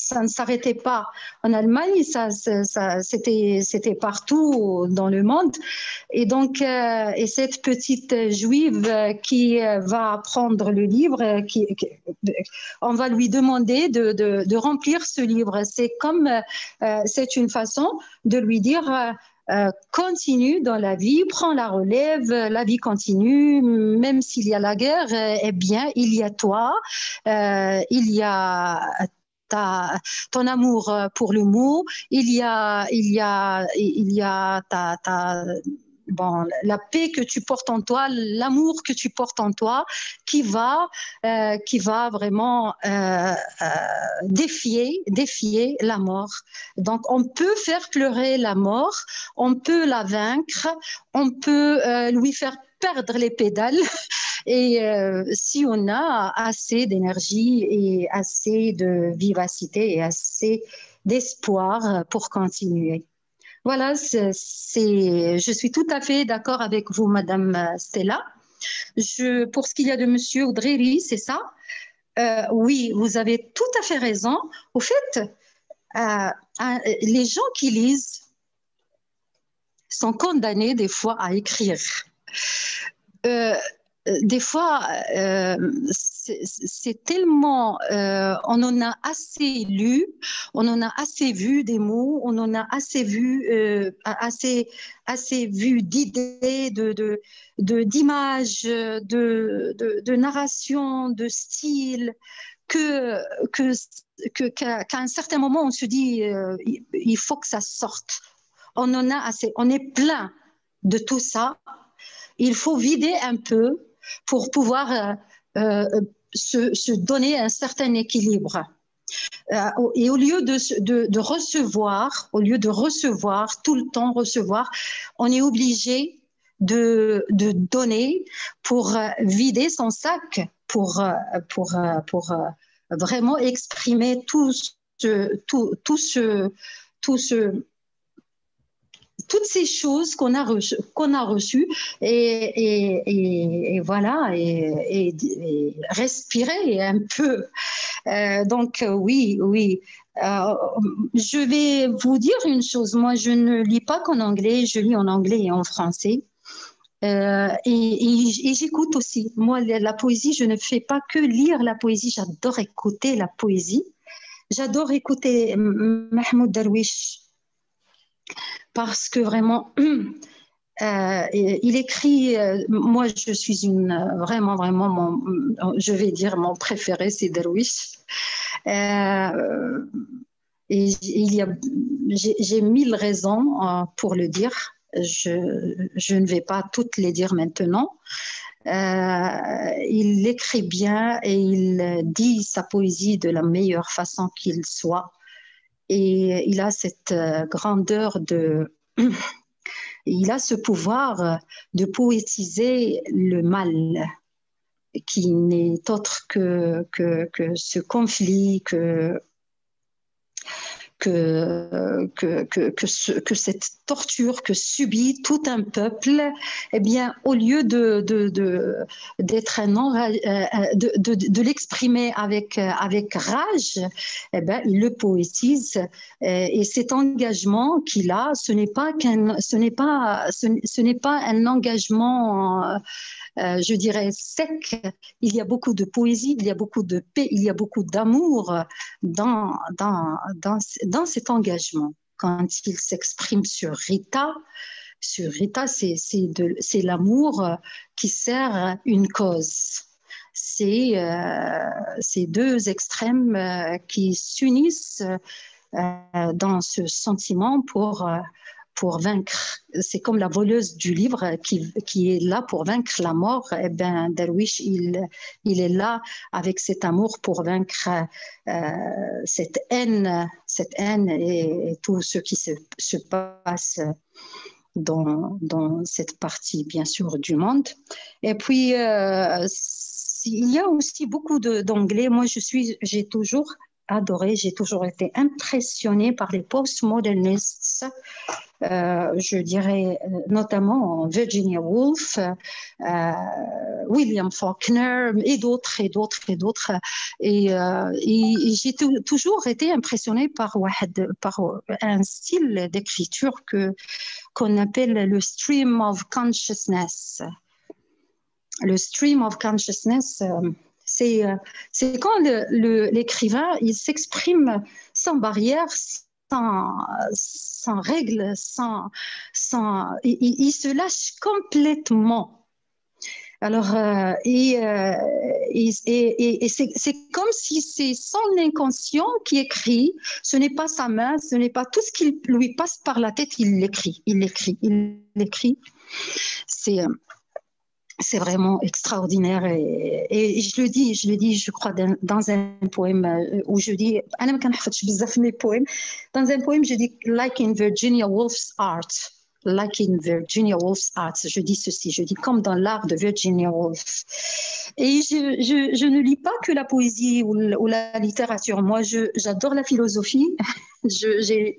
ça ne s'arrêtait pas en Allemagne, c'était partout dans le monde. Et donc, et cette petite juive qui va prendre le livre, on va lui demander de remplir ce livre. C'est comme, c'est une façon de lui dire continue dans la vie, prends la relève, la vie continue, même s'il y a la guerre, eh bien, il y a toi, il y a ton amour pour le mot, il y a la paix que tu portes en toi, l'amour que tu portes en toi, qui va vraiment défier la mort. Donc, on peut faire pleurer la mort, on peut la vaincre, on peut lui faire perdre les pédales. Et si on a assez d'énergie et assez de vivacité et assez d'espoir pour continuer. Voilà, je suis tout à fait d'accord avec vous, Madame Stella. Pour ce qu'il y a de Monsieur Loudgheri, c'est ça. Oui, vous avez tout à fait raison. Au fait, les gens qui lisent sont condamnés des fois à écrire. Des fois, c'est tellement, on en a assez lu, on en a assez vu des mots, on en a assez vu d'idées, d'images, de narration, de style, qu'à un certain moment, on se dit, il faut que ça sorte. On en a assez, on est plein de tout ça. Il faut vider un peu pour pouvoir se donner un certain équilibre. Et au lieu de recevoir, tout le temps recevoir, on est obligé de donner pour vider son sac, pour vraiment exprimer toutes ces choses qu'on a reçues et voilà, et respirer un peu. Donc oui. Je vais vous dire une chose. Moi, je ne lis pas qu'en anglais, je lis en anglais et en français. Et j'écoute aussi. Moi, la poésie, je ne fais pas que lire la poésie, j'adore écouter la poésie. J'adore écouter Mahmoud Darwish, parce que vraiment, il écrit, moi je suis vraiment, je vais dire mon préféré, c'est Darwish. Et j'ai 1000 raisons pour le dire. Je ne vais pas toutes les dire maintenant. Il écrit bien et il dit sa poésie de la meilleure façon qu'il soit. Et il a cette grandeur de... Il a ce pouvoir de poétiser le mal, qui n'est autre que ce conflit, que cette torture que subit tout un peuple, eh bien, au lieu d'être de l'exprimer avec rage, eh bien, il le poétise. Et cet engagement qu'il a, ce n'est pas un engagement, je dirais, sec. Il y a beaucoup de poésie, il y a beaucoup de paix, il y a beaucoup d'amour dans cet engagement. Quand il s'exprime sur Rita, c'est l'amour qui sert une cause. C'est deux extrêmes qui s'unissent dans ce sentiment pour vaincre. C'est comme la voleuse du livre qui est là pour vaincre la mort. Eh bien, Darwish, il est là avec cet amour pour vaincre cette haine et tout ce qui se passe dans cette partie, bien sûr, du monde. Et puis, il y a aussi beaucoup d'anglais. Moi, j'ai toujours adoré, j'ai toujours été impressionnée par les postmodernistes, je dirais notamment Virginia Woolf, William Faulkner et d'autres. Et j'ai toujours été impressionnée par un style d'écriture qu'on appelle le stream of consciousness. Le stream of consciousness, c'est quand l'écrivain il s'exprime sans barrière, sans règles, il se lâche complètement. Alors, c'est comme si c'est son inconscient qui écrit, ce n'est pas sa main, ce n'est pas tout ce qui lui passe par la tête, il l'écrit. C'est vraiment extraordinaire et je le dis, je crois, dans un poème où je dis, dans un poème, je dis, like in Virginia Woolf's art, je dis ceci, je dis comme dans l'art de Virginia Woolf. Et je ne lis pas que la poésie ou la littérature, moi j'adore la philosophie. J'ai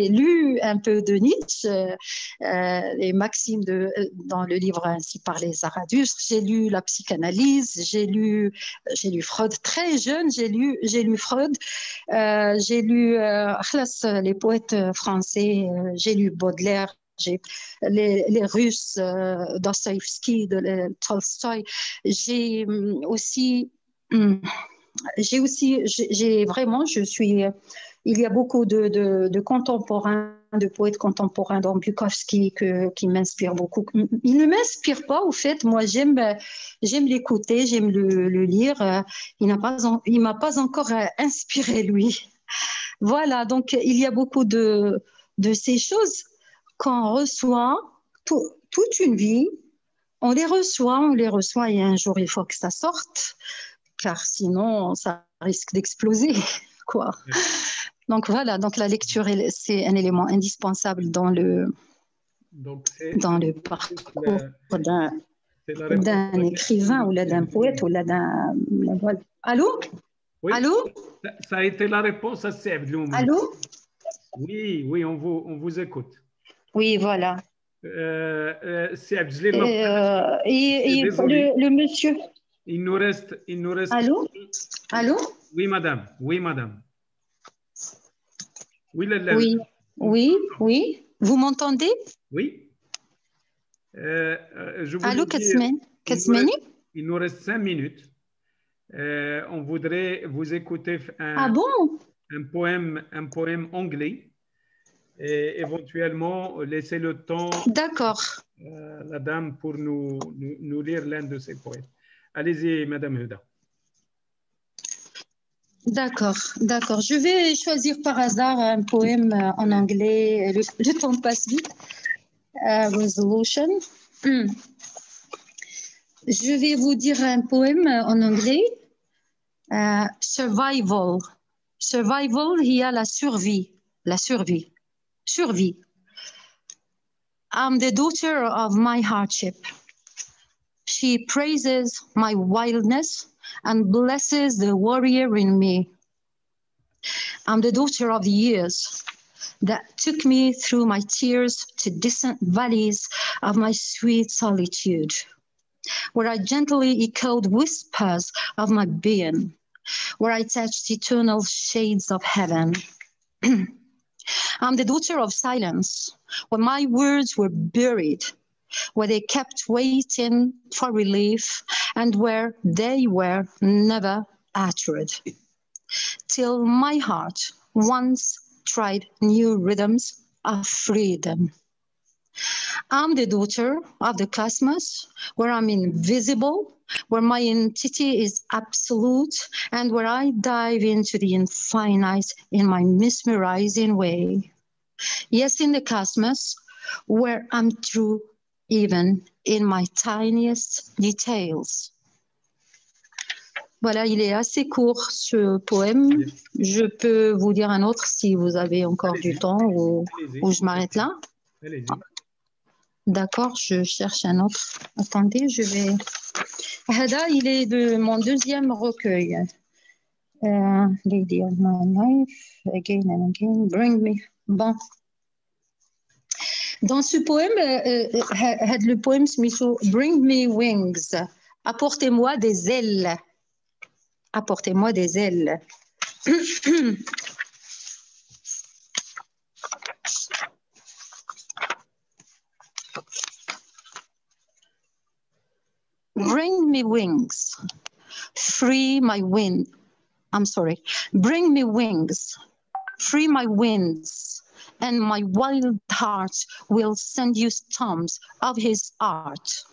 lu un peu de Nietzsche, les maximes dans le livre Ainsi parlait Zaradustre. J'ai lu la psychanalyse, j'ai lu Freud très jeune, j'ai lu Freud, j'ai lu les poètes français, j'ai lu Baudelaire, les Russes, Dostoïevski, Tolstoï. Il y a beaucoup de contemporains, de poètes contemporains, dont Bukowski, qui m'inspire beaucoup. Il ne m'inspire pas, au fait. Moi, j'aime l'écouter, j'aime le lire. Il m'a pas encore inspiré, lui. Voilà, donc il y a beaucoup de ces choses qu'on reçoit toute une vie. On les reçoit, et un jour, il faut que ça sorte, car sinon, ça risque d'exploser, quoi. Donc voilà, donc la lecture, c'est un élément indispensable dans le parcours d'un écrivain ou d'un poète ou d'un... Allô? Oui. Allô? Ça a été la réponse à Seb Bloum. Allô? Oui, on vous écoute. Oui, voilà. Seb, je l'ai le monsieur... Il nous reste... Allô? Allô? Oui, madame. Oui, oui. Vous m'entendez? Oui. Allô, Katsmeni? Il nous reste 5 minutes. On voudrait vous écouter un poème anglais et éventuellement laisser le temps à la dame pour nous lire l'un de ses poèmes. Allez-y, Madame Huda. D'accord. Je vais choisir par hasard un poème en anglais. Le temps passe vite. Resolution. Je vais vous dire un poème en anglais. Survival. Survival, il y a la survie. La survie. Survie. I'm the daughter of my hardship. She praises my wildness and blesses the warrior in me. I'm the daughter of the years that took me through my tears to distant valleys of my sweet solitude, where I gently echoed whispers of my being, where I touched eternal shades of heaven. I'm the daughter of silence, where my words were buried, where they kept waiting for relief, and where they were never uttered, till my heart once tried new rhythms of freedom. I'm the daughter of the cosmos, where I'm invisible, where my entity is absolute, and where I dive into the infinite in my mesmerizing way. Yes, in the cosmos, where I'm true even in my tiniest details. Voilà, il est assez court ce poème. Je peux vous dire un autre si vous avez encore du temps ou je m'arrête là. Allez-y. D'accord, je cherche un autre. Attendez, je vais... Hada, il est de mon deuxième recueil. Lady of my life, again and again, bring me... Bon. Dans ce poème, le poème smicho Bring me wings. Apportez-moi des ailes. Apportez-moi des ailes. Bring me wings. Free my wind. I'm sorry. Bring me wings. Free my winds. And my wild heart will send you storms of his art.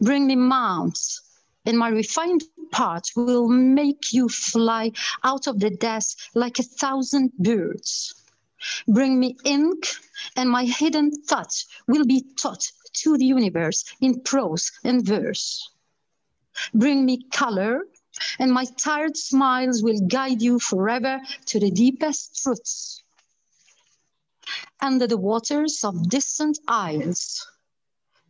Bring me mounts, and my refined part will make you fly out of the desk like 1,000 birds. Bring me ink, and my hidden thoughts will be taught to the universe in prose and verse. Bring me color, and my tired smiles will guide you forever to the deepest truths. Under the waters of distant isles,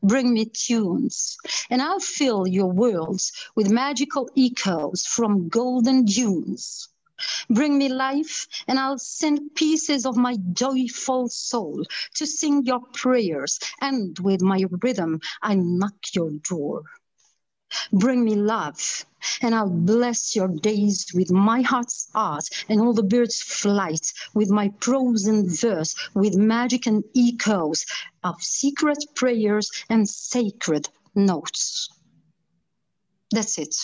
bring me tunes, and I'll fill your worlds with magical echoes from golden dunes. Bring me life, and I'll send pieces of my joyful soul to sing your prayers, and with my rhythm, I knock your door. Bring me love, and I'll bless your days with my heart's art and all the birds' flight, with my prose and verse, with magic and echoes of secret prayers and sacred notes. That's it.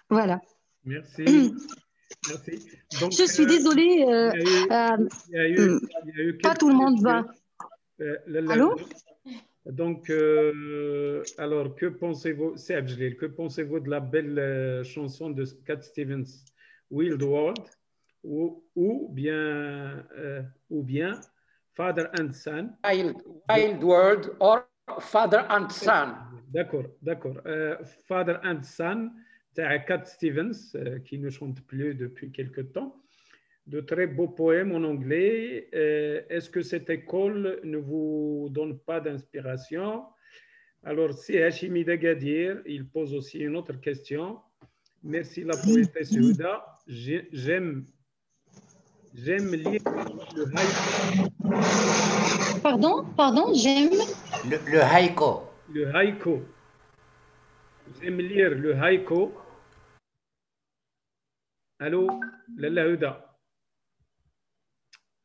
Voilà. Merci. Merci. Donc, je suis désolée. Pas tout le monde va. Allô? Donc, alors, que pensez-vous, Serge Jalil, que pensez-vous de la belle chanson de Cat Stevens, Wild World, ou bien Father and Son? Wild World or Father and Son. D'accord, d'accord. Father and Son, de Cat Stevens, qui ne chante plus depuis quelque temps. De très beaux poèmes en anglais. Est-ce que cette école ne vous donne pas d'inspiration? Alors, si Hachimi Dagadir, il pose aussi une autre question. Merci la poétesse Huda. J'aime lire le haïku. Pardon, j'aime le haïku. Le haïku. J'aime lire le haïku. Allô, Lalla Huda.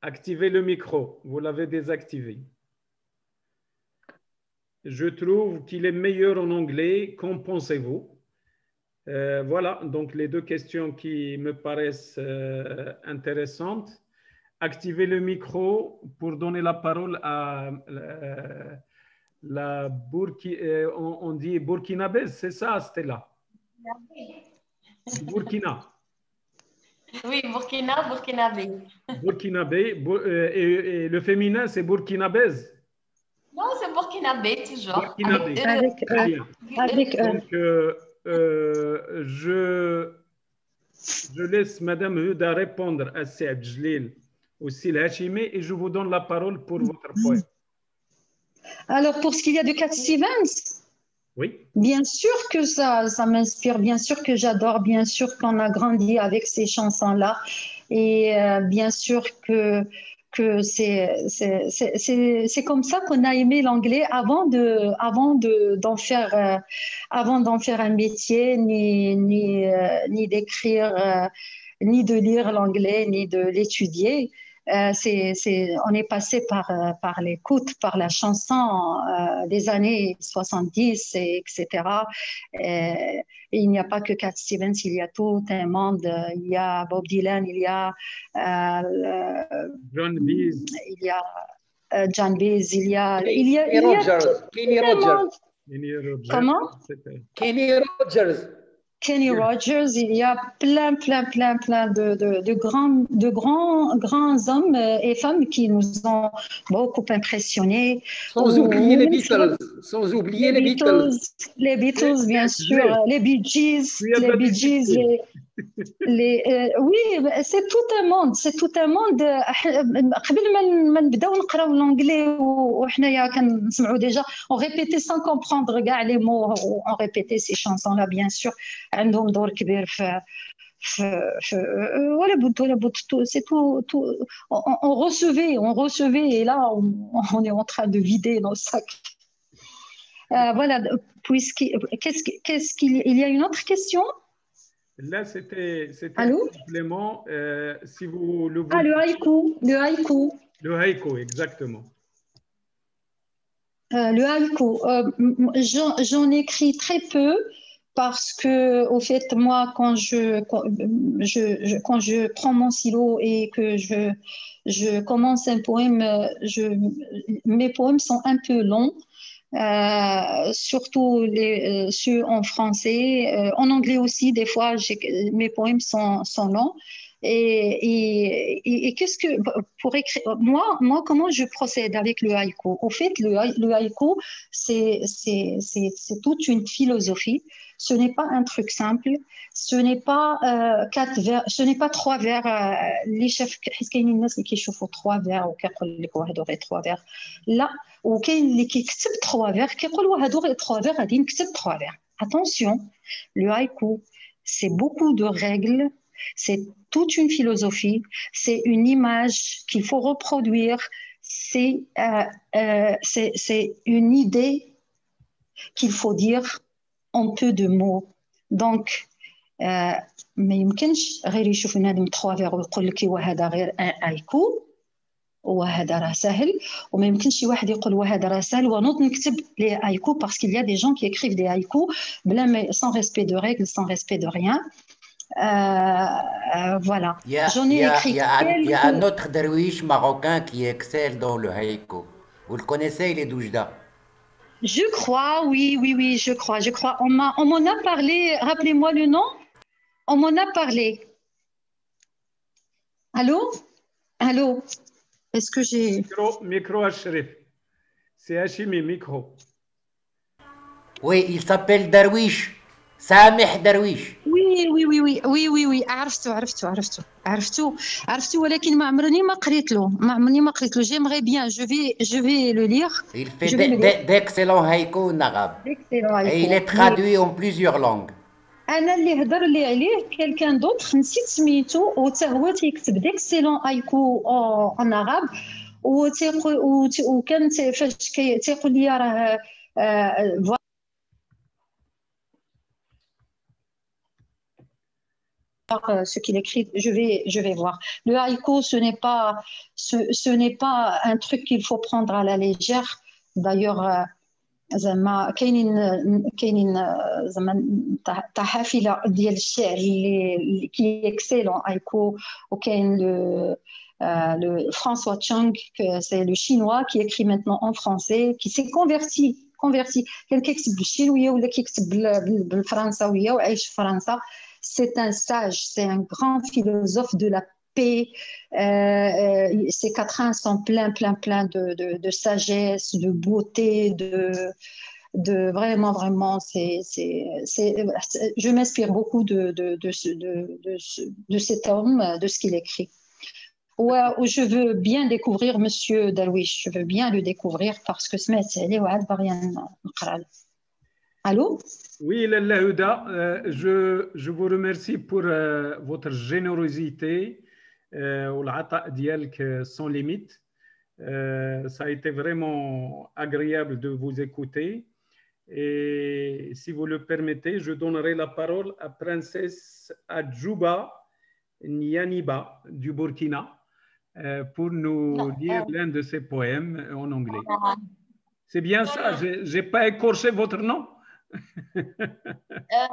Activez le micro, vous l'avez désactivé. Je trouve qu'il est meilleur en anglais. Qu'en pensez-vous? Voilà, donc les deux questions qui me paraissent intéressantes. Activez le micro pour donner la parole à on dit burkinabèse, c'est ça, Stella? Burkina. Oui, Burkina, Burkinabé. Burkinabé, et le féminin, c'est burkinabèse. Non, c'est Burkina. Burkinabé, toujours. Avec eux. Donc, je laisse Madame Huda répondre à Saad Djelil aussi le Hachimi et je vous donne la parole pour votre point. Alors, pour ce qu'il y a de Cat Stevens, oui. Bien sûr que ça m'inspire, bien sûr que j'adore, bien sûr qu'on a grandi avec ces chansons-là et bien sûr que c'est comme ça qu'on a aimé l'anglais avant d'en faire un métier, ni d'écrire, ni de lire l'anglais, ni de l'étudier. On est passé par l'écoute, par la chanson des années 70, etc. Et il n'y a pas que Cat Stevens, il y a tout un monde. Il y a Bob Dylan, il y a John Beaz. Il y a John Beaz, il y a Kenny Rogers. Comment? Kenny Rogers. Kenny Rogers, il y a plein de grands hommes et femmes qui nous ont beaucoup impressionnés. Sans oublier les Beatles. Les Beatles, bien sûr, les Bee Gees, oui, c'est tout un monde. قبل ما نبداو نقراو l'anglais وحنايا كنسمعوا déjà, on répétait sans comprendre كاع les mots, on répétait ces chansons là bien sûr. عندهم دور كبير في ولا بد c'est tout on recevait et là on est en train de vider nos sacs. Voilà, qu'est-ce qu'il y a une autre question? Là, c'était un complément. Si vous le voulez. Le haïku. Le haïku, exactement. Le haïku, j'en écris très peu parce que, au fait, moi, quand je prends mon stylo et que je commence un poème, mes poèmes sont un peu longs. Surtout ceux en français, en anglais aussi des fois mes poèmes sont longs et qu'est-ce que pour écrire moi comment je procède avec le haïku? Au fait le haïku c'est toute une philosophie, ce n'est pas un truc simple, ce n'est pas 4 vers, ce n'est pas 3 vers. Les chefs حيت كاينين الناس اللي كيشوفوا 3 vers وكيقول لك واحد غير 3 vers لا وكاين اللي كيكتب 3 vers كيقول هادو غير 3 vers غادي نكتب 3 vers. Attention, le haïku c'est beaucoup de règles, c'est toute une philosophie, c'est une image qu'il faut reproduire, c'est une idée qu'il faut dire en peu de mots. Donc ما يمكنش غير يشوف بنادم 3 vers ويقول لك وهذا غير هايكو وهذا راه سهل, وما يمكنش شي واحد يقول وهذا راه سهل ونوض نكتب لي هايكو parce qu'il y a des gens qui écrivent des haïkus sans respect de règles, sans respect de rien. Voilà. J'en ai écrit. Il y a un autre derwiche marocain qui excelle dans le haïku. Vous le connaissez, il est d'Oujda. Je crois, oui, je crois. On m'en a parlé, rappelez-moi le nom. On m'en a parlé. Allô? Est-ce que j'ai... Micro Ashrif. C'est Hachimi, micro. Oui, il s'appelle Darwish. Samih Darwish. Oui. عرفته ولكن ما عمرني ما قريت له. J'aimerais bien, je vais le lire. Il fait d'excellents haïkus nagab. Et il est traduit en plusieurs langues. انا اللي هضر لي عليه quelqu'un d'autre نسيت سميتو وتا هو تيكتب ديكسيلون ايكو ان عرب وكان فاش تيقول لي راه ce qu'il écrit, je vais voir. Le haïku, ce n'est pas un truc qu'il faut prendre à la légère. D'ailleurs, زعما كاينين زعما حافله ديال الشعر اللي كيكسل اون ايكو, وكاين le François Chang, c'est le chinois qui écrit maintenant en français, qui s'est converti كان كيكتب بالشينويه ولا كيكتب بالفرنساويه وعايش في فرنسا. C'est un sage, c'est un grand philosophe de la paix. Ces quatrains sont pleins de sagesse, de beauté, vraiment, je m'inspire beaucoup de cet homme, de ce qu'il écrit. Je veux bien découvrir Monsieur Darwish, je veux bien le découvrir parce que Allô? Oui, Lalla Huda, je vous remercie pour votre générosité والعطاء ديالك sans limite. Ça a été vraiment agréable de vous écouter. Et si vous le permettez, je donnerai la parole à Princesse Adjouba Nyaniba du Burkina pour nous lire l'un de ses poèmes en anglais. C'est bien ça? Je n'ai pas écorché votre nom?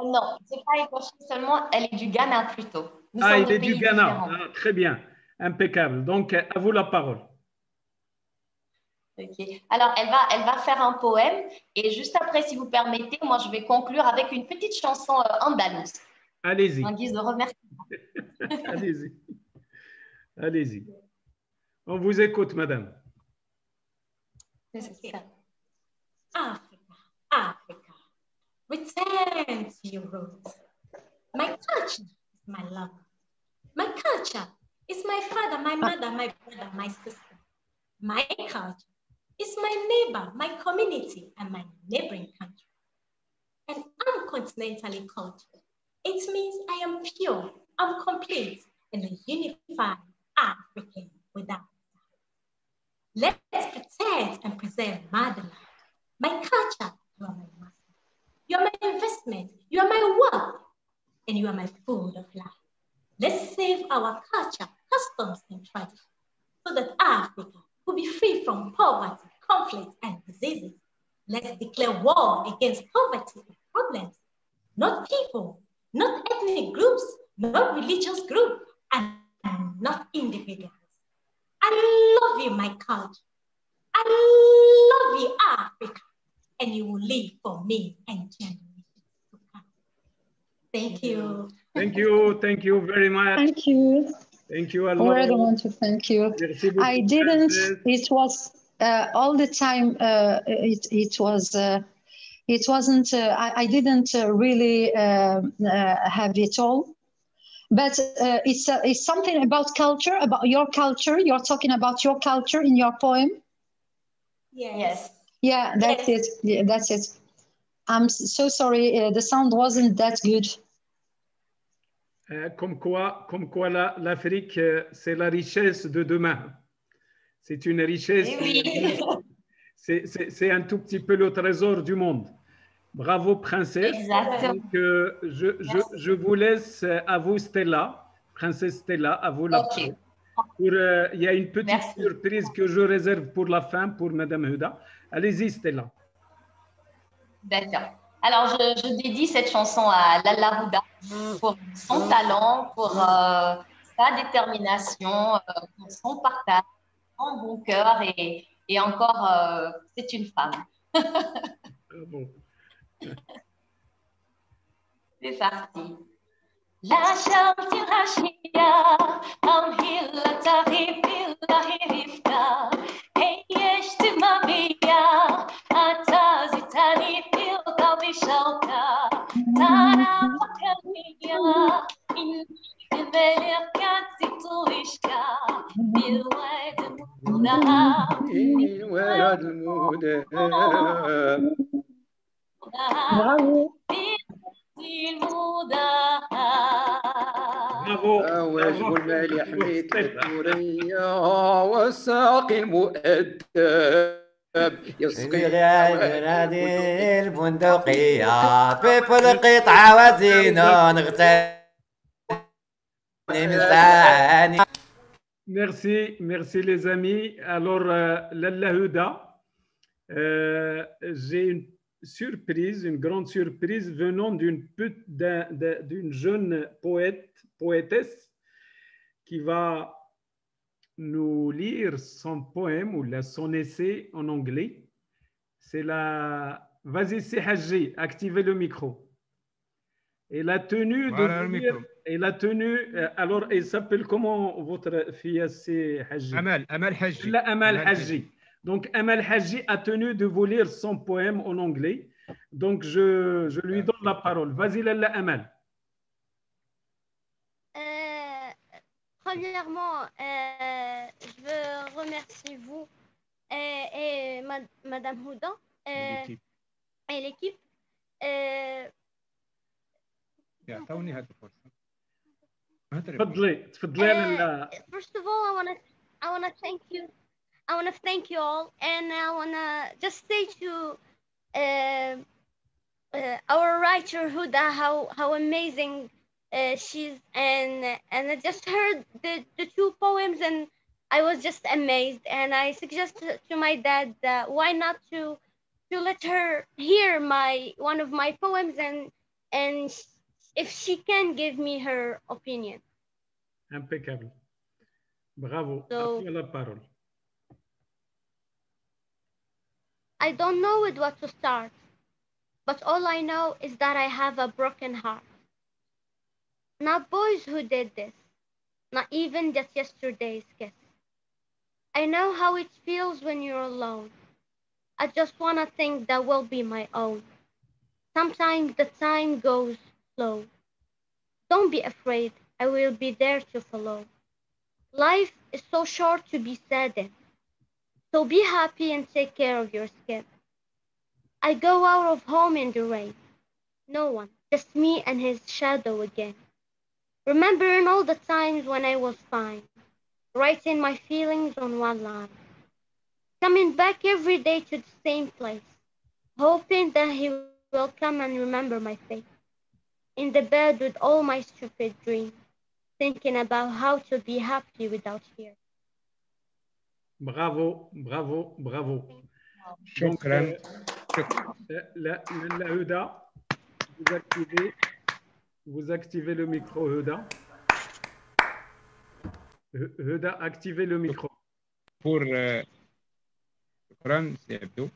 Non, c'est pas écorché seulement, elle est du Ghana plutôt. Il est du Ghana. Très bien, impeccable. Donc, à vous la parole. Ok. Alors, elle va faire un poème et juste après, si vous permettez, moi, je vais conclure avec une petite chanson andalouse. Allez-y. En guise de remerciement. Allez-y. Allez-y. On vous écoute, madame. Africa, Africa, return to your roots. My culture is my love. My culture is my father, my mother, my brother, my sister. My culture is my neighbor, my community, and my neighboring country. And I'm continentally cultured. It means I am pure, I'm complete, and a unified African without. Let's protect and preserve motherland. My culture, you are my master. You are my investment, you are my wealth, and you are my food of life. Let's save our culture, customs, and tradition so that Africa will be free from poverty, conflict, and diseases. Let's declare war against poverty and problems. Not people, not ethnic groups, not religious groups, and not individuals. I love you, my culture. I love you, Africa. And you will live for me and generations to come. Thank you. Thank you. Thank you very much. Thank you. Thank you a lot. We're the one to thank you. I didn't, it was all the time, it wasn't, I didn't really have it all. But it's something about culture, about your culture. You're talking about your culture in your poem. Yes. Yeah, that's it. Yeah, that's it. I'm so sorry. The sound wasn't that good. Comme quoi l'Afrique, c'est la richesse de demain. C'est une richesse. Oui. C'est un tout petit peu le trésor du monde. Bravo, princesse. Exactement. Donc, je vous laisse à vous, Stella. Princesse Stella, à vous la parole. Il y a une petite surprise que je réserve pour la fin pour Madame Huda. Allez-y, Stella. D'accord. Alors, je dédie cette chanson à Lalla Huda pour son talent, pour sa détermination, pour son partage, son bon cœur et encore, c'est une femme. Bon. C'est parti. La shamti rashiya am hilla tahib illa hirifta hey ijtimaiya atazi tani fil qalbi shawka tara wakaniya in الملك كاتب طويشكا بالواد المودة Bravo. واجب المال حميد الدورية والساقي المؤدب يسقي هذه البندقية في القطعة وزينة نغتنم ثاني. Merci les amis. Alors, Lalla Huda, j'ai une grande surprise venant d'une jeune poétesse qui va nous lire son poème ou son essai en anglais. C'est la... Vas-y, c'est Haji, activez le micro. Elle a tenu Il a tenu, alors il s'appelle comment votre fille, c'est Haji? Amal Haji. Amal Haji. Donc Amal Haji a tenu de vous lire son poème en anglais. Donc je lui donne la parole. Vas-y Lalla Amal. Premièrement, je veux remercier vous et Madame Houda et l'équipe. يعطوني هذه الفرصة. تفضلي. First of all, I wanna thank you. I wanna thank you all, and I wanna just say to our writer Huda how amazing she's, and I just heard the two poems and I was just amazed, and I suggested to my dad that why not to let her hear one of my poems and if she can give me her opinion. Impeccable. Bravo. So, la parole. I don't know with what to start, but all I know is that I have a broken heart. Not boys who did this, not even just yesterday's kiss. I know how it feels when you're alone. I just want a thing that will be my own. Sometimes the time goes slow. Don't be afraid, I will be there to follow. Life is so short to be saddened. So be happy and take care of your skin. I go out of home in the rain. No one, just me and his shadow again. Remembering all the times when I was fine. Writing my feelings on one line. Coming back every day to the same place. Hoping that he will come and remember my face. In the bed with all my stupid dreams. Thinking about how to be happy without fear. Bravo, bravo, bravo. شكرا. La Huda, vous activez le micro, Huda. Huda, activez le micro. Pour شكرا سي عبدو.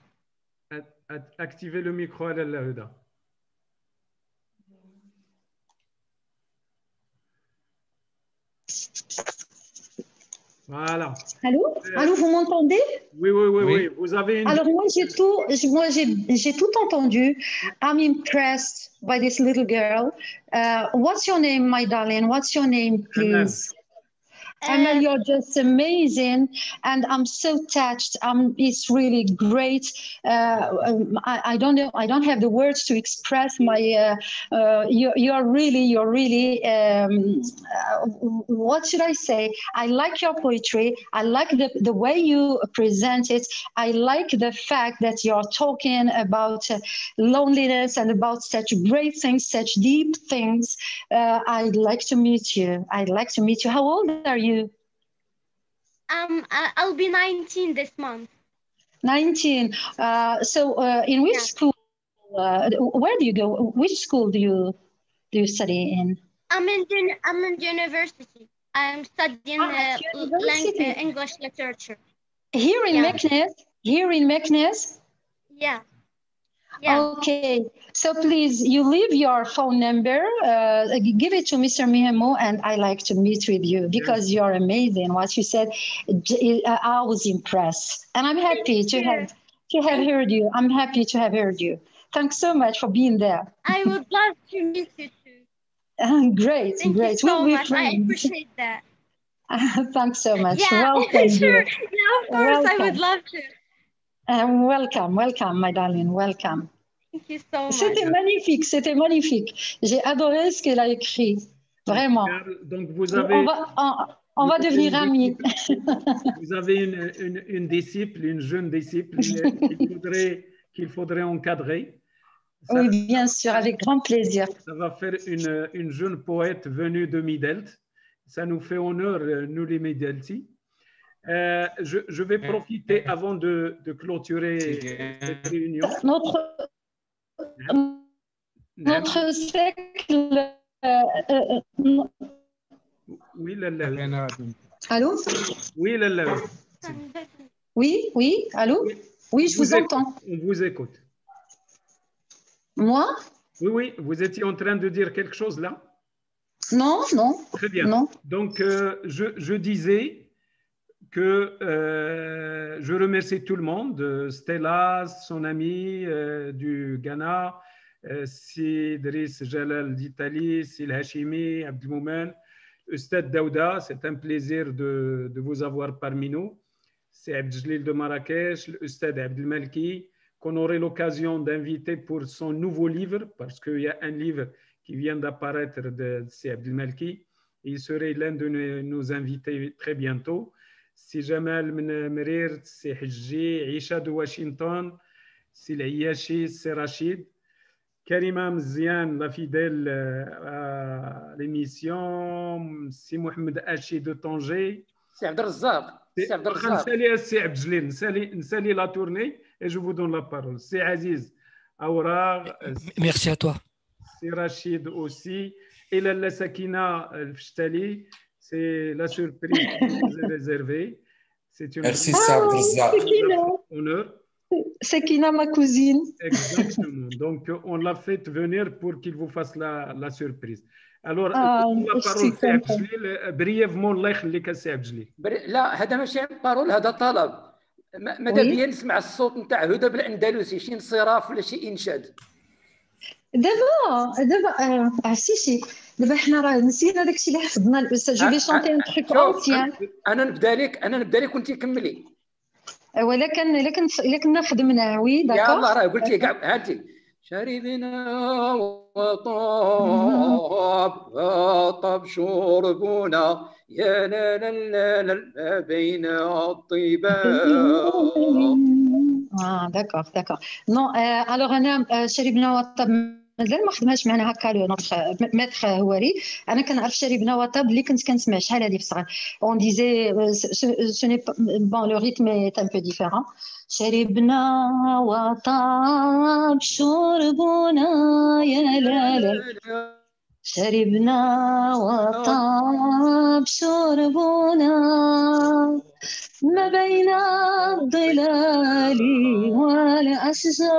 Activez le micro à la Huda. Voilà. Allô? Allô, vous m'entendez? Oui. Vous avez une... Alors moi j'ai tout entendu. I'm impressed by this little girl. What's your name, my darling? What's your name, please? Amal, you're just amazing, and I'm so touched. It's really great. I don't know. I don't have the words to express my. You're really. What should I say? I like your poetry. I like the way you present it. I like the fact that you're talking about loneliness and about such great things, such deep things. I'd like to meet you. How old are you? I'll be 19 this month. 19. In which school? Where do you go? Which school do you study in? I'm in university. I'm studying English literature. Here in Meknes? Here in Meknes? Yeah. Okay, so please, you leave your phone number, give it to Mr. Mihemo, and I like to meet with you because you're amazing. What you said, I was impressed, and I'm happy to have heard you. I'm happy to have heard you. Thanks so much for being there. I would love to meet you too. Great. Thank you so much. I appreciate that. Thanks so much. Yeah, welcome, sure. Yeah, of course, welcome. I would love to. Welcome, my darling, welcome. Thank you so much. C'était magnifique. J'ai adoré ce qu'elle a écrit, vraiment. Donc vous avez... On va devenir amis. Vous avez une disciple, une jeune disciple qu'il faudrait encadrer. Oui, bien sûr, avec grand plaisir. Ça va faire une jeune poète venue de Midelt. Ça nous fait honneur, nous les Midelti. Je vais profiter avant de clôturer cette réunion. Notre siècle. Oui, Lalla. Allô? Oui, Lalla. Oui, allô? Oui, je vous entends. On vous écoute. Moi? Oui, vous étiez en train de dire quelque chose là? Non, non. Très bien. Non. Donc, je disais que je remercie tout le monde, Stella, son ami du Ghana, Sidris Jalal d'Italie, Sil Hashimi, Abdelmoumen, Ustad Daouda, c'est un plaisir de vous avoir parmi nous. C'est Abdeljalil de Marrakech, Ustad Abdelmalki, qu'on aurait l'occasion d'inviter pour son nouveau livre, parce qu'il y a un livre qui vient d'apparaître de Abdelmalki. Il serait l'un de nos invités très bientôt. C'est Jamal Merir, c'est Hidji, Isha de Washington, c'est Yashi, c'est Rachid. Karima Mzian, la fidèle à l'émission, c'est Mohamed Hachi de Tanger. C'est Abdelrazak. C'est Abdelrazak. Salut la tournée et je vous donne la parole. C'est Aziz Aourar. Merci à toi. C'est Rachid aussi. Et la Sakina Fchtali, c'est la surprise que je vous ai réservée. C'est une Merci, Abdelrazak. Honneur. Sakina, ma cousine. Exactement. Donc, on l'a fait venir pour qu'il vous fasse la surprise. Alors, la parole, c'est Abdeljalil. Brièvement, الله يخليك سي عبد الجليل. لا هذا ماشي بارول، هذا طلب. ماذا بيا نسمع الصوت نتاع هدى بالاندلسي، شي انصراف ولا شي انشاد. دابا سي دابا حنا راه نسينا داكشي اللي حفظنا الاستاذ. جو في شونتي ان تروك اونسيان. انا نبدا لك وانت كملي. ولكن الا كنا خدمناه وي داكور. يلاه راه قلتي كاع هانتي شربنا وطاب شربنا يا لا لا لا بين الطيبان. داكور نو. الوغ انا شربنا وطاب مازال ما خدمهاش معنا هكا نوتخ ميتر هواري. انا كنعرف شربنا وطاب اللي كنت كنسمع شحال هذه في الصغر. اون ديزي سو ني بون لو ريتم ايت ان بو ديفيرون. شربنا وطاب شربنا يا لا لا. شربنا وطاب شربنا ما بين الظلال والأشجار.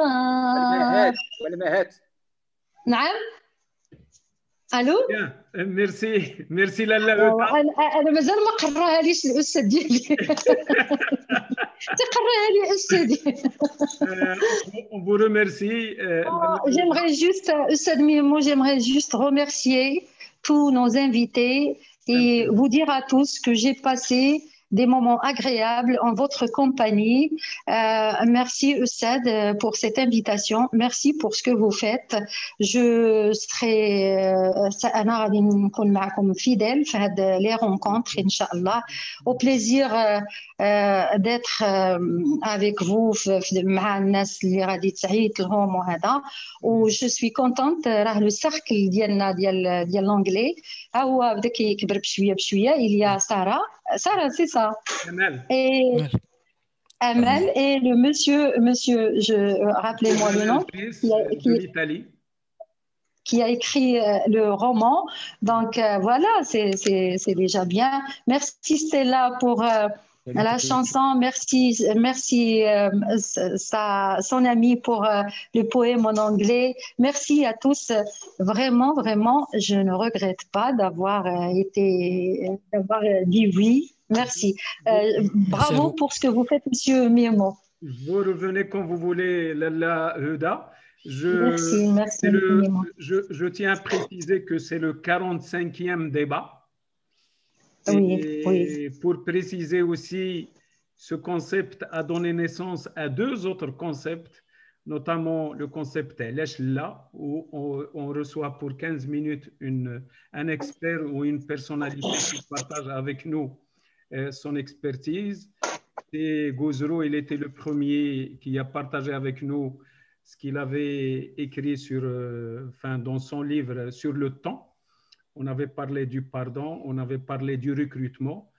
والمهات. نعم. الو. ميرسي لالا. انا مازال ما قراها ليش الاستاذ ديالي. تقراها لي الاستاذ. On vous remercie. J'aimerais juste, Ustad Mimo, j'aimerais juste remercier tous nos invités et vous dire à tous que j'ai passé des moments agréables en votre compagnie. Merci Ustad pour cette invitation. Merci pour ce que vous faites. Je serai أنا غادي نكون معكم fidèle في هاد les rencontres إن شاء الله. Au plaisir d'être avec vous مع الناس اللي غادي تعيط لهم وهذا. و je suis contente. راه لو سيركل ديالنا ديال l'anglais هو بدا كيكبر بشويه. il y a Sarah, c'est ça. Amal. Amal et le monsieur, rappelez-moi le nom, qui a écrit le roman. Donc voilà, c'est déjà bien. Merci Stella pour la chanson. Merci son ami pour le poème en anglais. Merci à tous. Vraiment, je ne regrette pas d'avoir dit oui. Merci. Bravo pour ce que vous faites, Monsieur Mimo. Vous revenez quand vous voulez, Lalla Huda. Merci. Je tiens à préciser que c'est le 45e débat. Oui. Pour préciser aussi, ce concept a donné naissance à deux autres concepts, notamment le concept l'Eshla, où on reçoit pour 15 minutes un expert ou une personnalité qui partage avec nous son expertise. Et Gozro, il était le premier qui a partagé avec nous ce qu'il avait écrit dans son livre sur le temps. On avait parlé du pardon, on avait parlé du recrutement.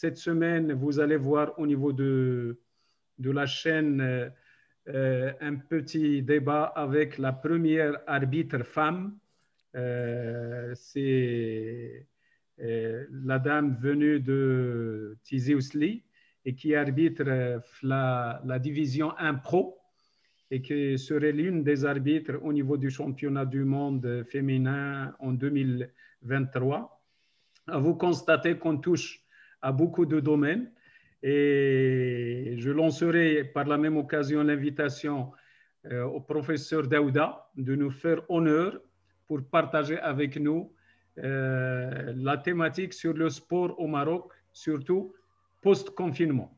Cette semaine, vous allez voir au niveau de la chaîne un petit débat avec la première arbitre femme. C'est la dame venue de Tizi Ouzli et qui arbitre la division 1 pro. et qui serait l'une des arbitres au niveau du championnat du monde féminin en 2023. Vous constatez qu'on touche à beaucoup de domaines et je lancerai par la même occasion l'invitation au professeur Daouda de nous faire honneur pour partager avec nous la thématique sur le sport au Maroc, surtout post-confinement.